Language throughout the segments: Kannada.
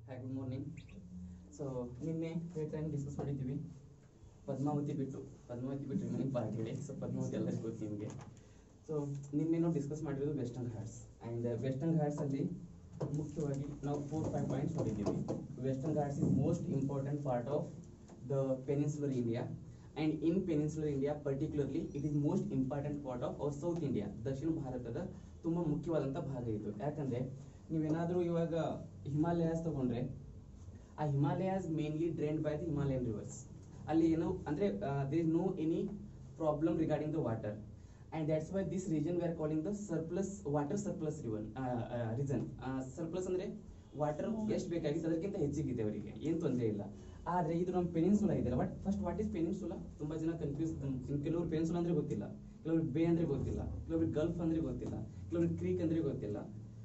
Hi good morning. ಸೊ ನಿನ್ನೆ ಟೈಮ್ ಡಿಸ್ಕಸ್ ಮಾಡಿದ್ದೀವಿ ಪದ್ಮಾವತಿ ಬಿಟ್ಟು ರಿಮೈನಿಂಗ್ ಪಾರ್ಟ್ ಹೇಳಿ. ಸೊ ಪದ್ಮಾವತಿ ಎಲ್ಲರಿಗೂ ಗೊತ್ತು ನಿಮಗೆ. ಸೊ ನಿನ್ನೆ ನಾವು ಡಿಸ್ಕಸ್ ಮಾಡಿರೋದು ವೆಸ್ಟರ್ನ್ ಘಾಟ್ಸ್ ಆ್ಯಂಡ್ ವೆಸ್ಟರ್ನ್ ಘಾಟ್ಸಲ್ಲಿ ಮುಖ್ಯವಾಗಿ ನಾವು 4-5 ಪಾಯಿಂಟ್ಸ್ ನೋಡಿದ್ದೀವಿ. Western Ghats is most important part of the peninsular India and in peninsular India particularly it is most important part of hour south India. ದಕ್ಷಿಣ ಭಾರತದ ತುಂಬ ಮುಖ್ಯವಾದಂಥ ಭಾಗ ಇದು. ಯಾಕಂದರೆ ನೀವೇನಾದರೂ ಇವಾಗ ಹಿಮಾಲಯಾಸ್ ತಗೊಂಡ್ರೆ ಆ Himalayas mainly drained by the Himalayan rivers. ಅಲ್ಲಿ ಏನು ಅಂದರೆ there is no any problem regarding the water and that's why this region we are calling the surplus water surplus reason. Surplus ಅಂದರೆ ವಾಟರ್ ಎಷ್ಟು ಬೇಕಾಗಿತ್ತು ಅದಕ್ಕಿಂತ ಹೆಚ್ಚಿಗಿದೆ ಅವರಿಗೆ, ಏನು ತೊಂದರೆ ಇಲ್ಲ. ಆದರೆ ಇದು ನಮ್ಮ ಪೆನಿನ್ಸುಲಾ ಇದೆಯಲ್ಲ, but first what is peninsula? ತುಂಬ ಜನ ಕನ್ಫ್ಯೂಸ್. ಕೆಲವರು ಪೆನಿನ್ಸುಲಾ ಅಂದರೆ ಗೊತ್ತಿಲ್ಲ, ಕೆಲವ್ರಿಗೆ ಬೇ ಅಂದರೆ ಗೊತ್ತಿಲ್ಲ, ಕೆಲವ್ರಿಗೆ ಗಲ್ಫ್ ಅಂದರೆ ಗೊತ್ತಿಲ್ಲ, ಕೆಲವ್ರಿಗೆ ಕ್ರೀಕ್ ಅಂದರೆ ಗೊತ್ತಿಲ್ಲ.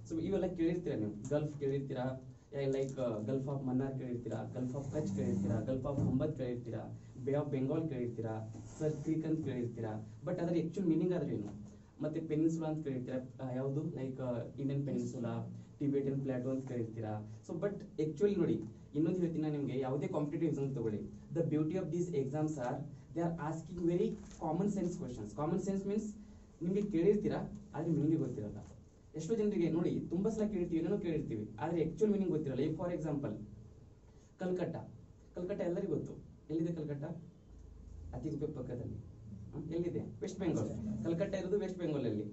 ಸೊ ಇವೆಲ್ಲ ಕೇಳಿರ್ತೀರಾ ನೀವು. ಗಲ್ಫ್ ಕೇಳಿರ್ತೀರಾ, ಲೈಕ್ ಗಲ್ಫ್ ಆಫ್ ಮನ್ನಾರ್ ಕೇಳಿರ್ತೀರಾ, ಗಲ್ಫ್ ಆಫ್ ಕಚ್ ಕೇಳಿರ್ತೀರಾ, ಗಲ್ಫ್ ಆಫ್ ಹಂಬತ್ ಕೇಳಿರ್ತೀರಾ, ಬೇ ಆಫ್ ಬೆಂಗಾಲ್ ಕೇಳಿರ್ತೀರಾ, ಸರ್ ಕ್ರೀಕ್ ಅಂತ ಕೇಳಿರ್ತೀರಾ. ಬಟ್ ಅದರ ಆಕ್ಚುಲ್ ಮೀನಿಂಗ್ ಆದ್ರೆ ಏನು? ಮತ್ತೆ ಪೆನಿನ್ಸುಲಾ ಅಂತ ಕೇಳಿರ್ತೀರಾ, ಯಾವುದು like Indian peninsula, Tibetan plateau ಅಂತ ಕೇಳಿರ್ತೀರಾ. ಸೊ ಬಟ್ ಆಕ್ಚುಲಿ ನೋಡಿ, ಇನ್ನೊಂದು ಹೇಳ್ತೀನಿ ನಿಮಗೆ, ಯಾವುದೇ ಕಾಂಪಿಟೇಟಿವ್ ಎಕ್ಸಾಮ್ ತಗೊಳ್ಳಿ, the beauty of these exams are they are asking very common sense questions. Common sense means ನಿಮಗೆ ಕೇಳಿರ್ತೀರಾ ಆದರೆ ಮೀನಿಂಗ್ ಗೊತ್ತಿರಲ್ಲ. ಎಷ್ಟೋ ಜನರಿಗೆ ನೋಡಿ ತುಂಬ ಸಲ ಕೇಳಿರ್ತೀವಿ, ಏನೇನೋ ಕೇಳಿರ್ತೀವಿ, ಆದರೆ ಆಕ್ಚುಲ್ ಮೀನಿಂಗ್ ಗೊತ್ತಿರಲ್ಲ. ಈಗ ಫಾರ್ ಎಕ್ಸಾಂಪಲ್ ಕಲ್ಕಟ್ಟ. ಕಲ್ಕಟ್ಟ ಎಲ್ಲರಿಗೂ ಗೊತ್ತು. ಎಲ್ಲಿದೆ ಕಲ್ಕಟ್ಟ? ಅತಿಗುಪ್ಪೆ ಪಕ್ಕದಲ್ಲಿ. ಎಲ್ಲಿದೆ? ವೆಸ್ಟ್ ಬೆಂಗಾಲ್. ಕಲ್ಕಟ್ಟ ಇರೋದು ವೆಸ್ಟ್ ಬೆಂಗಾಲ್ ಅಲ್ಲಿ.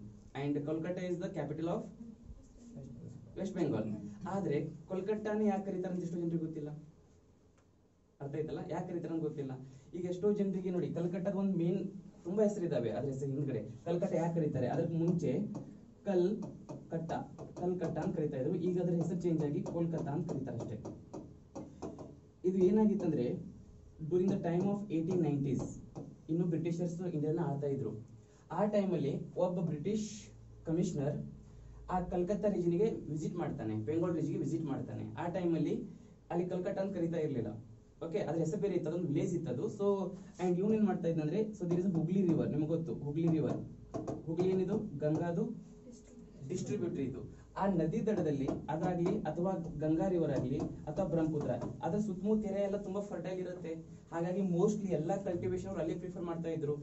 And Calcutta is the capital of west Bengal. ಆದ್ರೆ ಕೋಲ್ಕಟ್ಟಾನೇ ಯಾಕೆ ಕರೀತಾರೆ ಅಂತ ಎಷ್ಟೋ ಜನರಿಗೆ ಗೊತ್ತಿಲ್ಲ. ಅರ್ಥ ಆಯ್ತಲ್ಲ? ಯಾಕೆ ಕರೀತಾರೆ ಅಂತ ಗೊತ್ತಿಲ್ಲ. ಈಗ ಎಷ್ಟೋ ಜನರಿಗೆ ನೋಡಿ, ಕಲ್ಕಟ್ಟಾದ ಒಂದು ಮೇನ್ ತುಂಬಾ ಹೆಸರಿದ್ದಾವೆ, ಅದ್ರ ಹೆಸರು ಹಿಂದ್ಗಡೆ ಕಲ್ಕಟ್ಟ ಯಾಕೆ ಕರೀತಾರೆ? ಅದಕ್ಕೆ ಮುಂಚೆ ಕಲ್ಕಟ್ಟ ಅಂತ ಕರೀತಾ ಇದ್ರು. ಈಗ ಅದರ ಹೆಸರು ಚೇಂಜ್ ಆಗಿ ಕೋಲ್ಕತ್ತಾ ಅಂತ ಕರೀತಾರೆ ಅಷ್ಟೇ. ಇದು ಏನಾಗಿತ್ತಂದ್ರೆ during the time of 1890s ಇನ್ನು ಬ್ರಿಟಿಷರ್ಸ್ ಇಂಡಿಯಾನ ಆಳ್ತಾ ಇದ್ರು. ಆ ಟೈಮಲ್ಲಿ ಒಬ್ಬ ಬ್ರಿಟಿಷ್ ಕಮಿಷನರ್ ಆ ಕಲ್ಕತ್ತಾ ರೀಜನ್ಗೆ ವಿಸಿಟ್ ಮಾಡ್ತಾನೆ, ಬೆಂಗಾಲ್ ರೀಜ್ಗೆ ವಿಸಿಟ್ ಮಾಡ್ತಾನೆ. ಆ ಟೈಮಲ್ಲಿ ಅಲ್ಲಿ ಕಲ್ಕಟ್ಟ ಅಂತ ಕರೀತಾ ಇರ್ಲಿಲ್ಲ. ಓಕೆ, ಅದ್ರ ಹೆಸರು ಬೇರೆ ಇತ್ತು, ಅದೊಂದು ವಿಲೇಜ್ ಇತ್ತದು. ಸೊ ಅಂಡ್ ಇವನ್ ಏನ್ ಮಾಡ್ತಾ ಇದ್ದಂದ್ರೆ, so there is Hooghly river, ನಿಮ್ಗೆ ಗೊತ್ತು ಹುಗ್ಲಿ ರಿವರ್. ಹುಗ್ಲಿ ಏನಿದು? ಗಂಗಾದು ಡಿಸ್ಟ್ರಿಬ್ಯೂಟರ್ ಇದು. ಆ ನದಿ ದಡದಲ್ಲಿ ಅದಾಗ್ಲಿ ಅಥವಾ ಗಂಗಾ ರಿವರ್ ಆಗ್ಲಿ ಅಥವಾ ಬ್ರಹ್ಮಪುತ್ರ, ಅದ್ರ ಸುತ್ತಮುತ್ತ ಏರಿಯಾ ಎಲ್ಲ ತುಂಬಾ ಫರ್ಟೈಲ್ ಇರುತ್ತೆ. ಹಾಗಾಗಿ ಮೋಸ್ಟ್ಲಿ ಎಲ್ಲಾ ಕಲ್ಟಿವೇಶನ್ ಅವ್ರು ಅಲ್ಲಿ ಪ್ರಿಫರ್ ಮಾಡ್ತಾ ಇದ್ರು.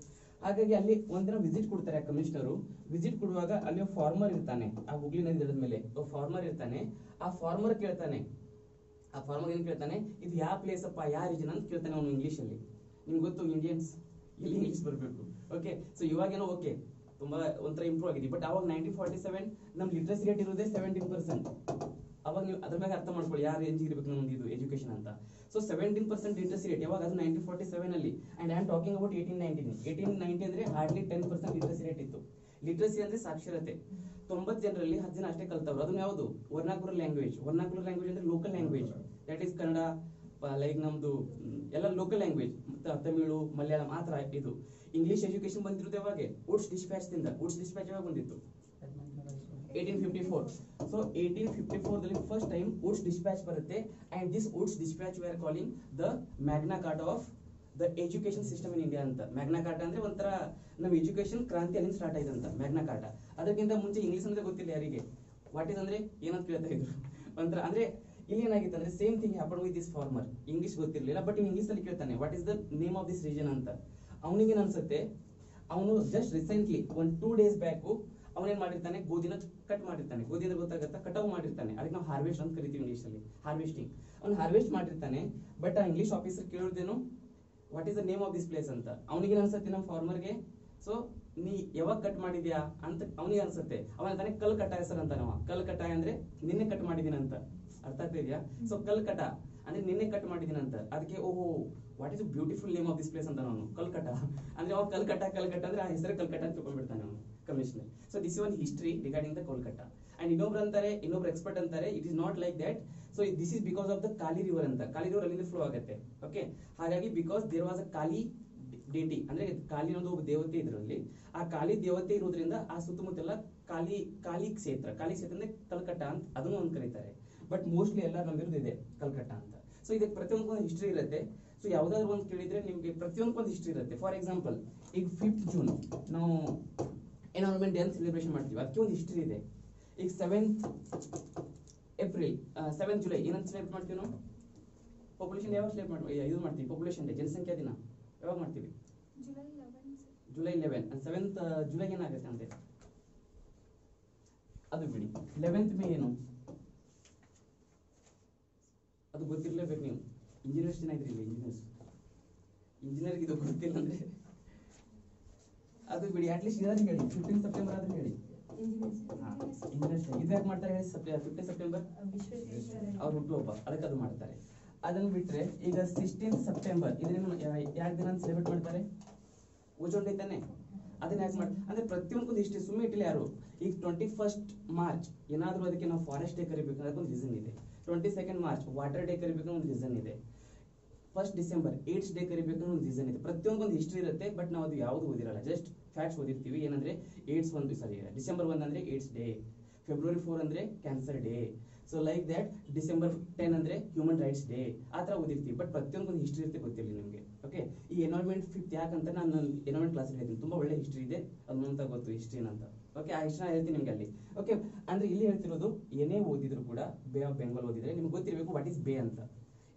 ಹಾಗಾಗಿ ಅಲ್ಲಿ ಒಂದಿನ ವಿಸಿಟ್ ಕೊಡ್ತಾರೆ ಕಮಿಷನರು. ವಿಸಿಟ್ ಕೊಡುವಾಗ ಅಲ್ಲಿ ಫಾರ್ಮರ್ ಇರ್ತಾನೆ, ಆ ಹುಗ್ಲಿ ನದಿ ದಡದ ಮೇಲೆ ಫಾರ್ಮರ್ ಇರ್ತಾನೆ. ಆ ಫಾರ್ಮರ್ ಏನ್ ಕೇಳ್ತಾನೆ, ಇದು ಯಾವ ಪ್ಲೇಸ್ ಅಪ್ಪ, ಯಾವ ರೀಜನ್ ಅಂತ ಕೇಳ್ತಾನೆ ಅವನು ಇಂಗ್ಲಿಷ್ ಅಲ್ಲಿ. ನಿಮ್ಗೆ ಗೊತ್ತು ಇಂಡಿಯನ್ಸ್ ಇಲ್ಲಿ ಇಂಗ್ಲಿಷ್ ಬರಬೇಕು. ಓಕೆ, ಸೊ ಇವಾಗೇನೋ ಓಕೆ ತುಂಬಾ ಒಂಥರ ಇಂಪ್ರೂವ್ ಆಗಿದೆ. ಬಟ್ ಅವಾಗ 1947 ನಮ್ ಲಿಟ್ರಸಿ ರೇಟ್ ಇರೋದೇ 17%. ಅವಾಗ ನೀವು ಅದ್ರ ಮೇಲೆ ಅರ್ಥ ಮಾಡ್ಕೊಳ್ಳಿ ಯಾವ ರೇಂಜ್ ಇರಬೇಕು ನಮ್ದು ಇದು ಎಜುಕೇಶನ್ ಅಂತ. ಸೊ 17% ಲಿಟ್ರಸಿ ರೇಟ್ ಯಾವಾಗ? ಅದು 1947 ಅಲ್ಲಿ. And I am talking about 1890 ಅಂದ್ರೆ ಹಾರ್ಡ್ಲಿ 10% ಲಿಟ್ರಸಿ ರೇಟ್ ಇತ್ತು. ಲಿಟ್ರಸಿ ಅಂದ್ರೆ ಸಾಕ್ಷರತೆ. 90 ಜನರಲ್ಲಿ 10 ಜನ ಅಷ್ಟೇ ಕಲ್ತವ್ರು. ಅದನ್ನ ಯಾವುದು? Vernacular language. ವರ್ನಾಕ್ಯುಲರ್ ಲ್ಯಾಂಗ್ವೇಜ್ ಅಂದ್ರೆ local language, that is Kannada, like ನಮ್ದು ಎಲ್ಲ ಲೋಕಲ್ ಲ್ಯಾಂಗ್ವೇಜ್, ತಮಿಳು, ಮಲಯಾಳಂ ಆ ತರ ಇದು. ಇಂಗ್ಲಿಷ್ ಎಜುಕೇಶನ್ ಬಂದಿರುತ್ತೆ ಯಾವಾಗ? ವುಡ್ಸ್ ಡಿಸ್ಪ್ಯಾಚ್ ದಿಂದ. ವುಡ್ಸ್ ಡಿಸ್ಪ್ಯಾಚ್ ಯಾವಾಗ ಬಂದಿತ್ತು? 1854. ಸೊ 1854 ದಲ್ಲಿ ಫಸ್ಟ್ ಟೈಮ್ ವುಡ್ಸ್ ಡಿಸ್ಪ್ಯಾಚ್ ಬರುತ್ತೆ. And this Woods dispatch V are calling the Magna Carta of the education system in India ಅಂತ. ಮ್ಯಾಗ್ನಾ ಕಾರ್ಟಾ ಅಂದ್ರೆ ಒಂಥರ ನಮ್ಮ ಎಜುಕೇಶನ್ ಕ್ರಾಂತಿ ಅಲ್ಲಿಂದ ಸ್ಟಾರ್ಟ್ ಆಯ್ತು ಅಂತ ಮ್ಯಾಗ್ನಾ ಕಾರ್ಟಾ. ಅದಕ್ಕಿಂತ ಮುಂಚೆ ಇಂಗ್ಲಿಷ್ ಅಂದ್ರೆ ಗೊತ್ತಿಲ್ಲ ಯಾರಿಗೆ. ವಾಟ್ ಇಸ್ ಅಂದ್ರೆ ಏನಂತ ಕೇಳ್ತಾ ಇದ್ರು ಒಂಥರ. ಅಂದ್ರೆ ಇಲ್ಲಿ ಏನಾಗಿತ್ತು ಅಂದ್ರೆ same thing happen with this farmer. English ಗೊತ್ತಿರಲಿಲ್ಲ, ಬಟ್ ಇನ್ ಇಂಗ್ಲಿಷ್ ಅಲ್ಲಿ ಕೇಳ್ತಾನೆ what is the name of this region ಅಂತ. ಅವನಿಗೆ ಅನ್ಸುತ್ತೆ, ಅವನು ಜಸ್ಟ್ ರೀಸೆಂಟ್ಲಿ 2 days ಬ್ಯಾಕ್ ಅವನೇನ್ ಮಾಡಿರ್ತಾನೆ, ಗೋಧಿನ ಕಟ್ ಮಾಡಿರ್ತಾನೆ. ಗೋಧಿ ಅಂದ್ರೆ ಗೊತ್ತಾಗತ್ತಾ? ಕಟಾವು ಮಾಡಿರ್ತಾನೆ. ಅದಕ್ಕೆ ನಾವು ಹಾರ್ವೆಸ್ಟ್ ಅಂತ ಕರಿತೀವಿ ಇಂಗ್ಲಿಷ್ ಅಲ್ಲಿ, ಹಾರ್ವೆಸ್ಟಿಂಗ್. ಅವ್ನು ಹಾರ್ವೆಸ್ಟ್ ಮಾಡಿರ್ತಾನೆ. ಬಟ್ ಆ ಇಂಗ್ಲಿಷ್ ಆಫೀಸರ್ ಕೇಳೋದೇನು, what is the name of this place ಅಂತ. ಅವನಿಗೆ ಅನ್ಸುತ್ತೆ ನಮ್ಮ ಫಾರ್ಮರ್ಗೆ, ಸೊ ನೀ ಯಾವಾಗ ಕಟ್ ಮಾಡಿದ್ಯಾ ಅಂತ ಅವನಿಗೆ ಅನ್ಸುತ್ತೆ. ಅವನ ತಾನೆ ಕಲ್ಕಟ್ಟ ಹೆಸರು ಅಂತ. ನಾವು ಕಲ್ಕಟ್ಟ ಅಂದ್ರೆ ನಿನ್ನೆ ಕಟ್ ಮಾಡಿದೀನಿ ಅಂತ. ಅರ್ಥ ಆಗ್ತಾ ಇದೆಯಾ? ಸೊ ಕಲ್ಕಟ್ಟ ಅಂದ್ರೆ ನಿನ್ನೆ ಕಟ್ ಮಾಡಿದೀನಿ ಅಂತ. ಅದಕ್ಕೆ ಓಹೋ what is beautiful name of this place ಅಂತ ಅವನು ಕಲ್ಕಟ್ಟ ಅಂದ್ರೆ ಅವಾಗ ಕಲ್ಕಟ್ಟ ಅಂದ್ರೆ ಆ ಹೆಸರು ಕಲ್ಕಟ್ಟ ಅಂತ ತಿಳ್ಕೊಂಡ್ಬಿಡ್ತಾನೆ ಅವನು commissioner. So this is one history regarding the Kolkata. And ಇನ್ನೊಬ್ರು ಎಕ್ಸ್ಪರ್ಟ್ ಅಂತಾರೆ it is not like that. So this is because of the Kali river ಅಂತ. ಕಾಲಿ ರಿವರ್ ಅಲ್ಲಿಂದ ಫ್ಲೋ ಆಗುತ್ತೆ. ಓಕೆ, ಹಾಗಾಗಿ ಬಿಕಾಸ್ ದೇರ್ ವಾಸ್ ಅ ಕಾಲಿ ಡೇಟಿ ಅಂದ್ರೆ ಕಾಲಿ ಅನ್ನೋದು ಒಬ್ಬ ದೇವತೆ ಇದರಲ್ಲಿ. ಆ ಕಾಲಿ ದೇವತೆ ಇರೋದ್ರಿಂದ ಆ ಸುತ್ತಮುತ್ತಲ ಕಾಲಿ ಕ್ಷೇತ್ರ ಅಂದ್ರೆ ಕಲ್ಕಟ್ಟ ಅಂತ ಅದನ್ನು ಒಂದು ಕರೀತಾರೆ. ಬಟ್ ಮೋಸ್ಟ್ಲಿ ಎಲ್ಲ ನಂಬಿರೋದು ಇದೆ ಕಲ್ಕಟ್ಟ ಅಂತ. ಸೊ ಇದಕ್ಕೆ ಪ್ರತಿಯೊಂದು ಒಂದು ಹಿಸ್ಟ್ರಿ ಇರುತ್ತೆ. ಸೊ ಯಾವ್ದಾದ್ರು ಒಂದು ಕೇಳಿದ್ರೆ ನಿಮ್ಗೆ ಪ್ರತಿಯೊಂದು ಒಂದು ಹಿಸ್ಟ್ರಿ ಇರುತ್ತೆ. ಫಾರ್ ಎಕ್ಸಾಂಪಲ್ ಈಗ 5th June ನಾವು ಎನ್ವೈರನ್ಮೆಂಟ್ ಡೇ ಅಂತ ಸೆಲೆಬ್ರೇಷನ್ ಮಾಡ್ತೀವಿ, ಅದಕ್ಕೆ ಒಂದು ಹಿಸ್ಟ್ರಿ ಇದೆ. ಈಗ 7th ಏಪ್ರಿಲ್ 7th ಜುಲೈ ಏನಂತ ಸೆಲೆಬ್ರೇಟ್ ಮಾಡ್ತೀವಿ ನಾವು? ಪಾಪ್ಯುಲೇಷನ್ ಯಾವಾಗ ಇದು ಮಾಡ್ತೀವಿ? ಪಾಪ್ಯುಲೇಷನ್ ಡೇ, ಜನಸಂಖ್ಯಾ ದಿನ ಯಾವಾಗ ಮಾಡ್ತೀವಿ? ಜುಲೈ 11. 7th ಜುಲೈ ಏನಾಗುತ್ತೆ ಅಂತೆ ಅದು ಬಿಡಿ. 11th ಮೇ ಏನು ಅದು ಗೊತ್ತಿರಲೇಬೇಕು. ನೀವು ಇಂಜಿನಿಯರ್ಸ್ ಜನ ಇದ್ರಿ, ಇಂಜಿನಿಯರ್ಗೆ ಇದು ಗೊತ್ತಿಲ್ಲ ಅಂದ್ರೆ ಅದು ಬಿಡಿ. ಅಟ್ಲೀಸ್ಟ್ ಇದಾದ್ರೆ ಹೇಳಿ, 15 ಸೆಪ್ಟೆಂಬರ್ ಆದ್ರೆ ಹೇಳಿ. ಇಂಜಿನಿಯರ್ಸ್ ಇದು ಯಾಕೆ ಮಾಡ್ತಾರೆ ಹೇಳಿ? 15 ಸೆಪ್ಟೆಂಬರ್ ಅವ್ರ ಹುಟ್ಟುಹಬ್ಬ, ಅದಕ್ಕೆ ಅದು ಮಾಡ್ತಾರೆ. ಅದನ್ನ ಬಿಟ್ರೆ ಈಗ 16th ಸೆಪ್ಟೆಂಬರ್ ಇದನ್ನ ಯಾಕೆ ದಿನ ಸೆಲೆಬ್ರೇಟ್ ಮಾಡ್ತಾರೆ? ಓಜೋನ್ ಡೇ ತಾನೆ. ಅದನ್ನ ಯಾಕೆ ಮಾಡ್ತಾರೆ ಅಂದ್ರೆ ಪ್ರತಿಯೊಂದಕ್ಕೊಂದು ಇಷ್ಟೇ ಸುಮ್ಮನೆ ಇಟ್ಟಿಲ್ಲ ಯಾರು. ಈಗ 21st ಮಾರ್ಚ್ ಏನಾದ್ರೂ ಅದಕ್ಕೆ ನಾವು ಫಾರೆಸ್ಟ್ ಡೇ ಕರಿಬೇಕು ಅದಕ್ಕೊಂದು ರೀಸನ್ ಇದೆ. 22nd ಮಾರ್ಚ್ ವಾಟರ್ ಡೇ ಕರಿಬೇಕು ಒಂದು ರೀಸನ್ ಇದೆ. 1st ಡಿಸೆಂಬರ್ ಏಡ್ಸ್ ಡೇ ಕರಿಬೇಕು ಒಂದು ರೀಸನ್ ಇದೆ. ಪ್ರತಿಯೊಂದೊಂದು ಹಿಸ್ಟ್ರಿ ಇರುತ್ತೆ, ಬಟ್ ನಾವು ಅದು ಯಾವುದು ಓದಿರಲ್ಲ, ಜಸ್ಟ್ ಫ್ಯಾಕ್ಟ್ಸ್ ಓದಿರ್ತೀವಿ. ಏನಂದ್ರೆ ಡಿಸೆಂಬರ್ 1 ಅಂದ್ರೆ ಏಡ್ಸ್ ಡೇ, ಫೆಬ್ರವರಿ 4 ಅಂದ್ರೆ cancer day, so like that. December 10 ಅಂದ್ರೆ ಹ್ಯೂಮನ್ ರೈಟ್ಸ್ ಡೇ, ಆ ಥರ ಓದಿರ್ತೀವಿ. ಬಟ್ ಪ್ರತಿಯೊಂದೊಂದು ಹಿಸ್ಟ್ರಿ ಇರುತ್ತೆ, ಗೊತ್ತಿಲ್ಲ ನಿಮಗೆ. ಓಕೆ, ಈ ಎನ್ವೈರನ್ಮೆಂಟ್ 5th ಯಾಕಂತ ನಾನು ಎನ್ವೈರನ್ಮೆಂಟ್ ಕ್ಲಾಸ್ ಹೇಳ್ತೀನಿ. ತುಂಬಾ ಒಳ್ಳೆ ಹಿಸ್ಟ್ರಿ ಇದೆ, ಅದು ಅಂತ ಗೊತ್ತು ಹಿಸ್ಟ್ರಿ ಅಂತ. ಓಕೆ, ಆ ಹಿಸ್ಟ್ರಿ ಹೇಳ್ತೀನಿ ನಿಮ್ಗೆ ಅಲ್ಲಿ. ಓಕೆ, ಅಂದ್ರೆ ಇಲ್ಲಿ ಹೇಳ್ತಿರೋದು ಏನೇ ಓದಿದ್ರು ಕೂಡ ಬೇ ಆಫ್ ಬೆಂಗಾಲ್ ಓದಿದ್ರೆ ನಿಮ್ಗೆ ಗೊತ್ತಿರಬೇಕು ವಾಟ್ ಇಸ್ ಬೇ ಅಂತ.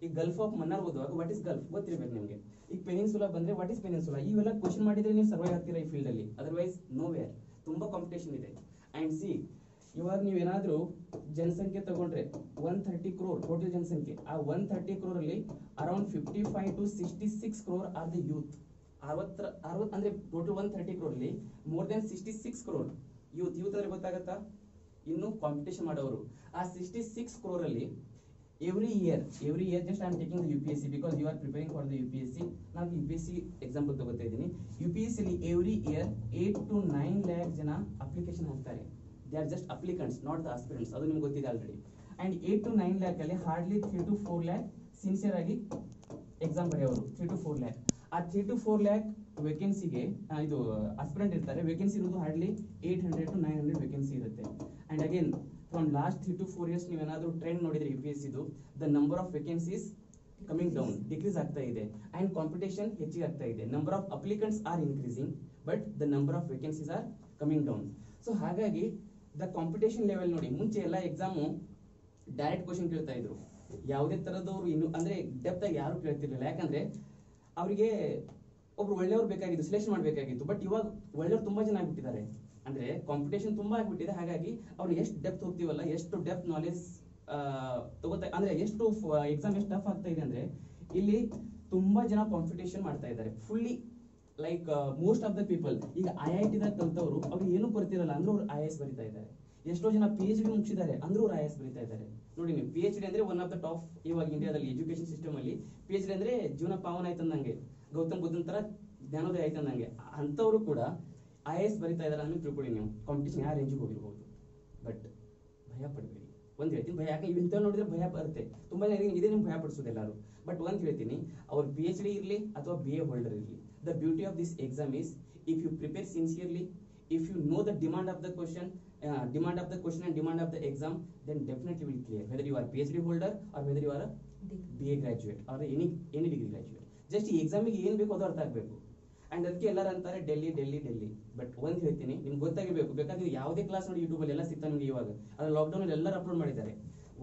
ಈಗ ಗಲ್ಫ್ ಆಫ್ ಮನ್ನಾರ್ ಓದುವಾಗ ವಾಟ್ ಇಸ್ ಗಲ್ಫ್ ಗೊತ್ತಿರಬೇಕು ನಿಮಗೆ. ಈಗ ಪೆನಿನ್ಸುಲಾ ಬಂದ್ರೆ ವಾಟ್ ಇಸ್ ಪೆನಿನ್ಸುಲಾ, ಇವೆಲ್ಲ ಕ್ವಶನ್ ಮಾಡಿದ್ರೆ ನೀವು ಸರ್ವೈವ್ ಆಗ್ತೀರಾ ಈ ಫೀಲ್ಡ್ ಅಲ್ಲಿ. ಅದರ್ವೈಸ್ ನೋ ವೇರ್, ತುಂಬಾ ಕಾಂಪಿಟೇಷನ್ ಇದೆ. ಅಂಡ್ ಸಿ, ಇವಾಗ ನೀವೇನಾದ್ರೂ ಜನಸಂಖ್ಯೆ ತಗೊಂಡ್ರೆ 130 crore ಟೋಟಲ್ ಜನಸಂಖ್ಯೆ. ಆ 130 crore ಅಲ್ಲಿ around 55 to 66 crore are the youth. 60 ಅಂದ್ರೆ ಟೋಟಲ್ 130 crore ಅಲ್ಲಿ more than 66 crore youth. Youth ಅಂದ್ರೆ ಗೊತ್ತಾಗತ್ತಾ? ಇನ್ನು ಕಾಂಪಿಟೇಷನ್ ಮಾಡೋರು. ಆ 66 crore ಅಲ್ಲಿ every year just I am taking the UPSC because you are preparing for the UPSC. ನಾನು UPSC ಎಕ್ಸಾಂಪಲ್ ತಗೋತಾ ಇದ್ದೀನಿ. UPSC ಅಲ್ಲಿ every year 8 to 9 lakh ಜನ ಅಪ್ಲಿಕೇಶನ್ ಹಾಕ್ತಾರೆ. They are just applicants, not the aspirants. ಅದು ನಿಮ್ಗೆ ಗೊತ್ತಿದೆ ಆಲ್ರೆಡಿ. ಅಂಡ್ 8 to 9 lakh ಅಲ್ಲಿ ಹಾರ್ಡ್ಲಿ 3 to 4 lakh ಸಿನ್ಸಿಯರ್ ಆಗಿ ಎಕ್ಸಾಮ್ ಬರೆಯೋರು. 3 to 4 lakh. ಆ 3 to 4 lakh ವೇಕೆನ್ಸಿಗೆ ಇದು ಆಸ್ಪಿರೆಂಟ್ ಇರ್ತಾರೆ. ವೇಕೆನ್ಸಿ ಇರೋದು ಹಾರ್ಡ್ಲಿ 800 to 900 ವೇಕೆನ್ಸಿ ಇರುತ್ತೆ. And again from last 3 to 4 years ನೀವೇನಾದ್ರೂ ಟ್ರೆಂಡ್ ನೋಡಿದ್ರೆ UPSCದು, the number of vacancies coming down, decrease ಆಗ್ತಾ ಇದೆ. ಅಂಡ್ ಕಾಂಪಿಟೇಷನ್ ಹೆಚ್ಚಿಗೆ ಆಗ್ತಾ ಇದೆ. Number of applicants are increasing, but the number of vacancies are coming down. So ಹಾಗಾಗಿ ದ ಕಾಂಪಿಟೇಷನ್ ಲೆವೆಲ್ ನೋಡಿ. ಮುಂಚೆ ಎಲ್ಲ ಎಕ್ಸಾಮು ಡೈರೆಕ್ಟ್ ಕ್ವಶನ್ ಕೇಳ್ತಾ ಇದ್ರು. ಯಾವುದೇ ತರದವ್ರು ಇನ್ನು ಅಂದ್ರೆ ಡೆಪ್ತ್ ಆಗಿ ಯಾರು ಕೇಳ್ತಿರ್ಲಿಲ್ಲ. ಯಾಕಂದ್ರೆ ಅವರಿಗೆ ಒಬ್ರು ಒಳ್ಳೆಯವ್ರು ಬೇಕಾಗಿತ್ತು, ಸಿಲೆಕ್ಷನ್ ಮಾಡಬೇಕಾಗಿತ್ತು. ಬಟ್ ಇವಾಗ ಒಳ್ಳೆಯವ್ರು ತುಂಬಾ ಜನ ಆಗ್ಬಿಟ್ಟಿದ್ದಾರೆ. ಅಂದ್ರೆ ಕಾಂಪಿಟೇಷನ್ ತುಂಬಾ ಆಗ್ಬಿಟ್ಟಿದೆ. ಹಾಗಾಗಿ ಅವ್ರು ಎಷ್ಟು ಡೆಪ್ತ್ ಹೋಗ್ತೀವಲ್ಲ, ಎಷ್ಟು ಡೆಪ್ತ್ ನಾಲೆಜ್ ತಗೋತಾ, ಅಂದ್ರೆ ಎಷ್ಟು ಎಕ್ಸಾಮ್ ಎಷ್ಟು ಟಫ್ ಆಗ್ತಾ ಇದೆ ಅಂದ್ರೆ ಇಲ್ಲಿ ತುಂಬಾ ಜನ ಕಾಂಪಿಟೇಷನ್ ಮಾಡ್ತಾ ಇದ್ದಾರೆ fully. Like most of the people ಈಗ IIT ದಾಗ ಕಲ್ತವ್ರು ಅವ್ರಿಗೆ ಏನು ಬರ್ತಿರಲ್ಲ ಅಂದ್ರೂ ಅವ್ರು IAS ಬರೀತಾ ಇದ್ದಾರೆ. ಎಷ್ಟೋ ಜನ PhD ಮುಗಿಸಿದ್ದಾರೆ ಅಂದ್ರೂ ಅವ್ರು IAS ಬರೀತಾ ಇದ್ದಾರೆ. ನೋಡಿ ನೀವು, PhD ಅಂದ್ರೆ ಒನ್ ಆಫ್ ದ ಟಾಪ್ ಇವಾಗ ಇಂಡಿಯಾದಲ್ಲಿ ಎಜುಕೇಶನ್ ಸಿಸ್ಟಮ್ ಅಲ್ಲಿ. PhD ಅಂದ್ರೆ ಜೀವನ ಪಾವನ ಆಯ್ತಂದಂಗೆ, ಗೌತಮ್ ಬುದ್ಧನ್ ತರ ಜ್ಞಾನೋದಯ ಆಯ್ತಂದಂಗೆ. ಅಂತವ್ರು ಕೂಡ IAS ಬರೀತಾ ಇದಾರೆ ಅಂದ್ರೆ ತಿಳ್ಕೊಳ್ಳಿ ನೀವು ಕಾಂಪಿಟೇಷನ್ ಯಾವ ರೇಂಜಿಗೆ ಹೋಗಿರ್ಬೋದು. ಬಟ್ ಭಯ ಪಡಬೇಡಿ. ಒಂದ್ ಹೇಳ್ತೀನಿ, ಭಯ ಯಾಕೆ ಇಂಥ ನೋಡಿದ್ರೆ ಭಯ ಬರುತ್ತೆ. ತುಂಬಾ ಜನ ಇದೆ ನಿಮ್ಗೆ ಭಯ ಪಡಿಸೋದು ಎಲ್ಲರೂ. ಬಟ್ ಒಂದ್ ಹೇಳ್ತೀನಿ, ಅವ್ರ PhD ಇರಲಿ ಅಥವಾ BA ಹೋಲ್ಡರ್ ಇರಲಿ, the beauty of this exam is if you prepare sincerely, if you know the demand of the question and demand of the exam, then definitely will clear, whether you are PhD holder or whether you are a BA graduate or any degree graduate. just ಈ ಎಕ್ಸಾಮಿಗೆ ಏನು ಬೇಕು ಅದು ಅರ್ಥ ಆಗಬೇಕು. ಅಂಡ್ ಅದಕ್ಕೆ ಎಲ್ಲರೂ ಅಂತಾರೆ ಡೆಲ್ಲಿ. ಬಟ್ ಒಂದ್ ಹೇಳ್ತೀನಿ, ನಿಮ್ಗೆ ಗೊತ್ತಾಗಿರ್ಬೇಕು. ಬೇಕಾದ್ರೆ ಯಾವುದೇ ಕ್ಲಾಸ್ ನೋಡಿ ಯೂಟ್ಯೂಬ್ ಅಲ್ಲಿ ಎಲ್ಲ ಸಿಗ್ತಾ ನಿಮ್ಗೆ. ಇವಾಗ ಅದ್ರ ಲಾಕ್ಡೌನ್ ಅಲ್ಲಿ ಎಲ್ಲರೂ ಅಪ್ಲೋಡ್ ಮಾಡಿದ್ದಾರೆ.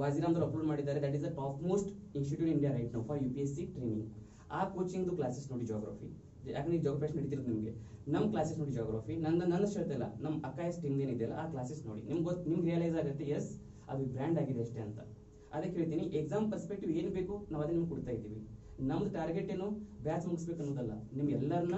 ವಾಜಿರಾಮ್ದವ್ರು ಅಪ್ಲೋಡ್ ಮಾಡಿದ್ದಾರೆ. That is the top most institute in India right now for UPSC training. ಆ ಕೋಚಿಂಗ್ ಕ್ಲಾಸಸ್ ನೋಡಿ ಜಾಗ್ರಫಿ. ಯಾಕಂದ್ರೆ ಜಾಗ್ರಫಿ ನಡೀತಿರೋದು ನಿಮಗೆ. ನಮ್ಮ ಕ್ಲಾಸಸ್ ನೋಡಿ ಜಾಗ್ರಫಿ. ನನ್ನ ಹೇಳ್ತಿಲ್ಲ, ನಮ್ಮ ಅಕಾಯಸ್ ಟೀಮ್ ಏನಿದೆಯಲ್ಲ ಆ ಕ್ಲಾಸಸ್ ನೋಡಿ. ನಿಮ್ಗೆ ರಿಯಲೈಸ್ ಆಗುತ್ತೆ ಎಸ್ ಅದು ಬ್ರ್ಯಾಂಡ್ ಆಗಿದೆ ಅಷ್ಟೇ ಅಂತ. ಅದಕ್ಕೆ ಹೇಳ್ತೀನಿ, ಎಕ್ಸಾಮ್ ಪರ್ಸ್ಪೆಕ್ಟಿವ್ ಏನು ಬೇಕು ನಾವು ಅದನ್ನ ನಿಮ್ಗೆ ಕೊಡ್ತಾ ಇದ್ದೀವಿ. ನಮ್ದು ಟಾರ್ಗೆಟ್ ಏನು ಬ್ಯಾಚ್ ಮುಗಿಸ್ಬೇಕು ಅನ್ನೋದಲ್ಲ, ನಿಮ್ಗೆ ಎಲ್ಲರನ್ನ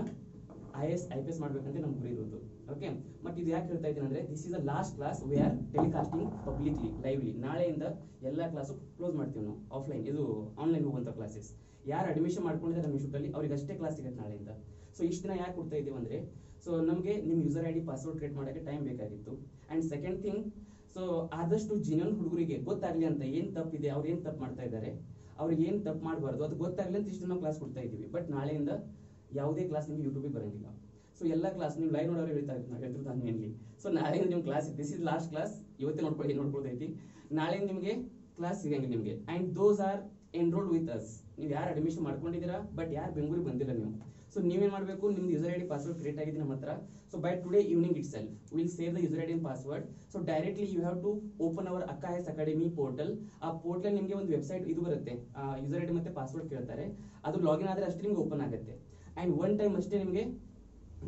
IAS IPS ಮಾಡ್ಬೇಕಂತ ನಮ್ ಗುರಿ ಇರೋದು. ಓಕೆ, ಬಟ್ ಇದು ಯಾಕೆ ಹೇಳ್ತಾ ಇದ್ದೀನಿ ಅಂದ್ರೆ this is the last class we are telecasting publicly lively. ನಾಳೆಯಿಂದ ಎಲ್ಲ ಕ್ಲಾಸು ಕ್ಲೋಸ್ ಮಾಡ್ತೀವಿ ನಾವು. ಆಫ್ಲೈನ್ ಇದು ಆನ್ಲೈನ್ ಹೋಗುವಂತ ಕ್ಲಾಸಸ್. ಯಾರು ಅಡ್ಮಿಷನ್ ಮಾಡ್ಕೊಂಡಿದ್ದಾರೆ ನಮ್ಮ ಇನ್ಸ್ಟಿಟ್ಯೂಟ್ ಅಲ್ಲಿ ಅವ್ರಿಗೆ ಅಷ್ಟೇ ಕ್ಲಾಸ್ ಸಿಗುತ್ತೆ ನಾಳೆಯಿಂದ. ಸೊ ಇಷ್ಟು ದಿನ ಯಾಕೆ ಕೊಡ್ತಾ ಇದ್ದೀವಿ ಅಂದ್ರೆ, ಸೊ ನಮಗೆ ನಿಮ್ಮ ಯೂಸರ್ ID ಪಾಸ್ವರ್ಡ್ ಕ್ರಿಯೇಟ್ ಮಾಡೋಕ್ಕೆ ಟೈಮ್ ಬೇಕಾಗಿತ್ತು. ಅಂಡ್ ಸೆಕೆಂಡ್ ಥಿಂಗ್, ಸೊ ಆದಷ್ಟು ಜಿನಿಯನ್ ಹುಡುಗರಿಗೆ ಗೊತ್ತಾಗ್ಲಿ ಅಂತ ಏನ್ ತಪ್ಪಿದೆ, ಅವ್ರು ಏನ್ ತಪ್ಪು ಮಾಡ್ತಾ ಇದ್ದಾರೆ, ಅವ್ರಿಗೆ ಏನ್ ತಪ್ಪು ಮಾಡಬಾರ್ದು ಅದು ಗೊತ್ತಾಗ್ಲಿ ಅಂತ ಇಷ್ಟು ದಿನ ಕ್ಲಾಸ್ ಕೊಡ್ತಾ ಇದ್ದೀವಿ. ಬಟ್ ನಾಳೆಯಿಂದ ಯಾವುದೇ ಕ್ಲಾಸ್ ನಿಮ್ಗೆ ಯೂಟ್ಯೂಬಿಗೆ ಬರಂಗಿಲ್ಲ. ಸೊ ಎಲ್ಲ ಕ್ಲಾಸ್ ನೀವು ಲೈವ್ ನೋಡೋರು ಹೇಳ್ತಿರ್ತಾರೆ ಮೇನ್ಲಿ. ಸೊ ನಾಳೆಯಿಂದ ನಿಮ್ಮ class, this is last class. ಇವತ್ತೇ ನೋಡ್ಕೊಳ್ತೈತಿ. ನಾಳೆಯಿಂದ ನಿಮಗೆ ಕ್ಲಾಸ್ ಸಿಗಂಗಿಲ್ಲ ನಿಮಗೆ. And those are enrolled with us. ನೀವು ಯಾರು ಅಡ್ಮಿಷನ್ ಮಾಡ್ಕೊಂಡಿದ್ದೀರಾ, ಬಟ್ ಯಾರು ಬೆಂಗಳೂರಿಗೆ ಬಂದಿಲ್ಲ ನೀವು. ಸೊ ನೀವೇನ್ ಮಾಡಬೇಕು, ನಿಮ್ದು ಯೂಸರ್ ಐಡಿ ಪಾಸ್ವರ್ಡ್ ಕ್ರಿಯೇಟ್ ಆಗಿದೆ ನಮ್ಮ ಹತ್ರ. So by today evening itself will save the user ID and password. So directly you have to open our Akka IAS academy portal. ಆ ಪೋರ್ಟಲ್ ನಿಮಗೆ ಒಂದು ವೆಬ್ಸೈಟ್ ಇದು ಬರುತ್ತೆ, ಯೂಸರ್ ಐಡಿ ಮತ್ತೆ ಪಾಸ್ವರ್ಡ್ ಕೇಳ್ತಾರೆ, ಅದು ಲಾಗಿನ್ ಆದ್ರೆ ಅಷ್ಟೇ ನಿಮ್ಗೆ ಓಪನ್ ಆಗುತ್ತೆ. ಅಂಡ್ ಒನ್ ಟೈಮ್ ಅಷ್ಟೇ ನಿಮಗೆ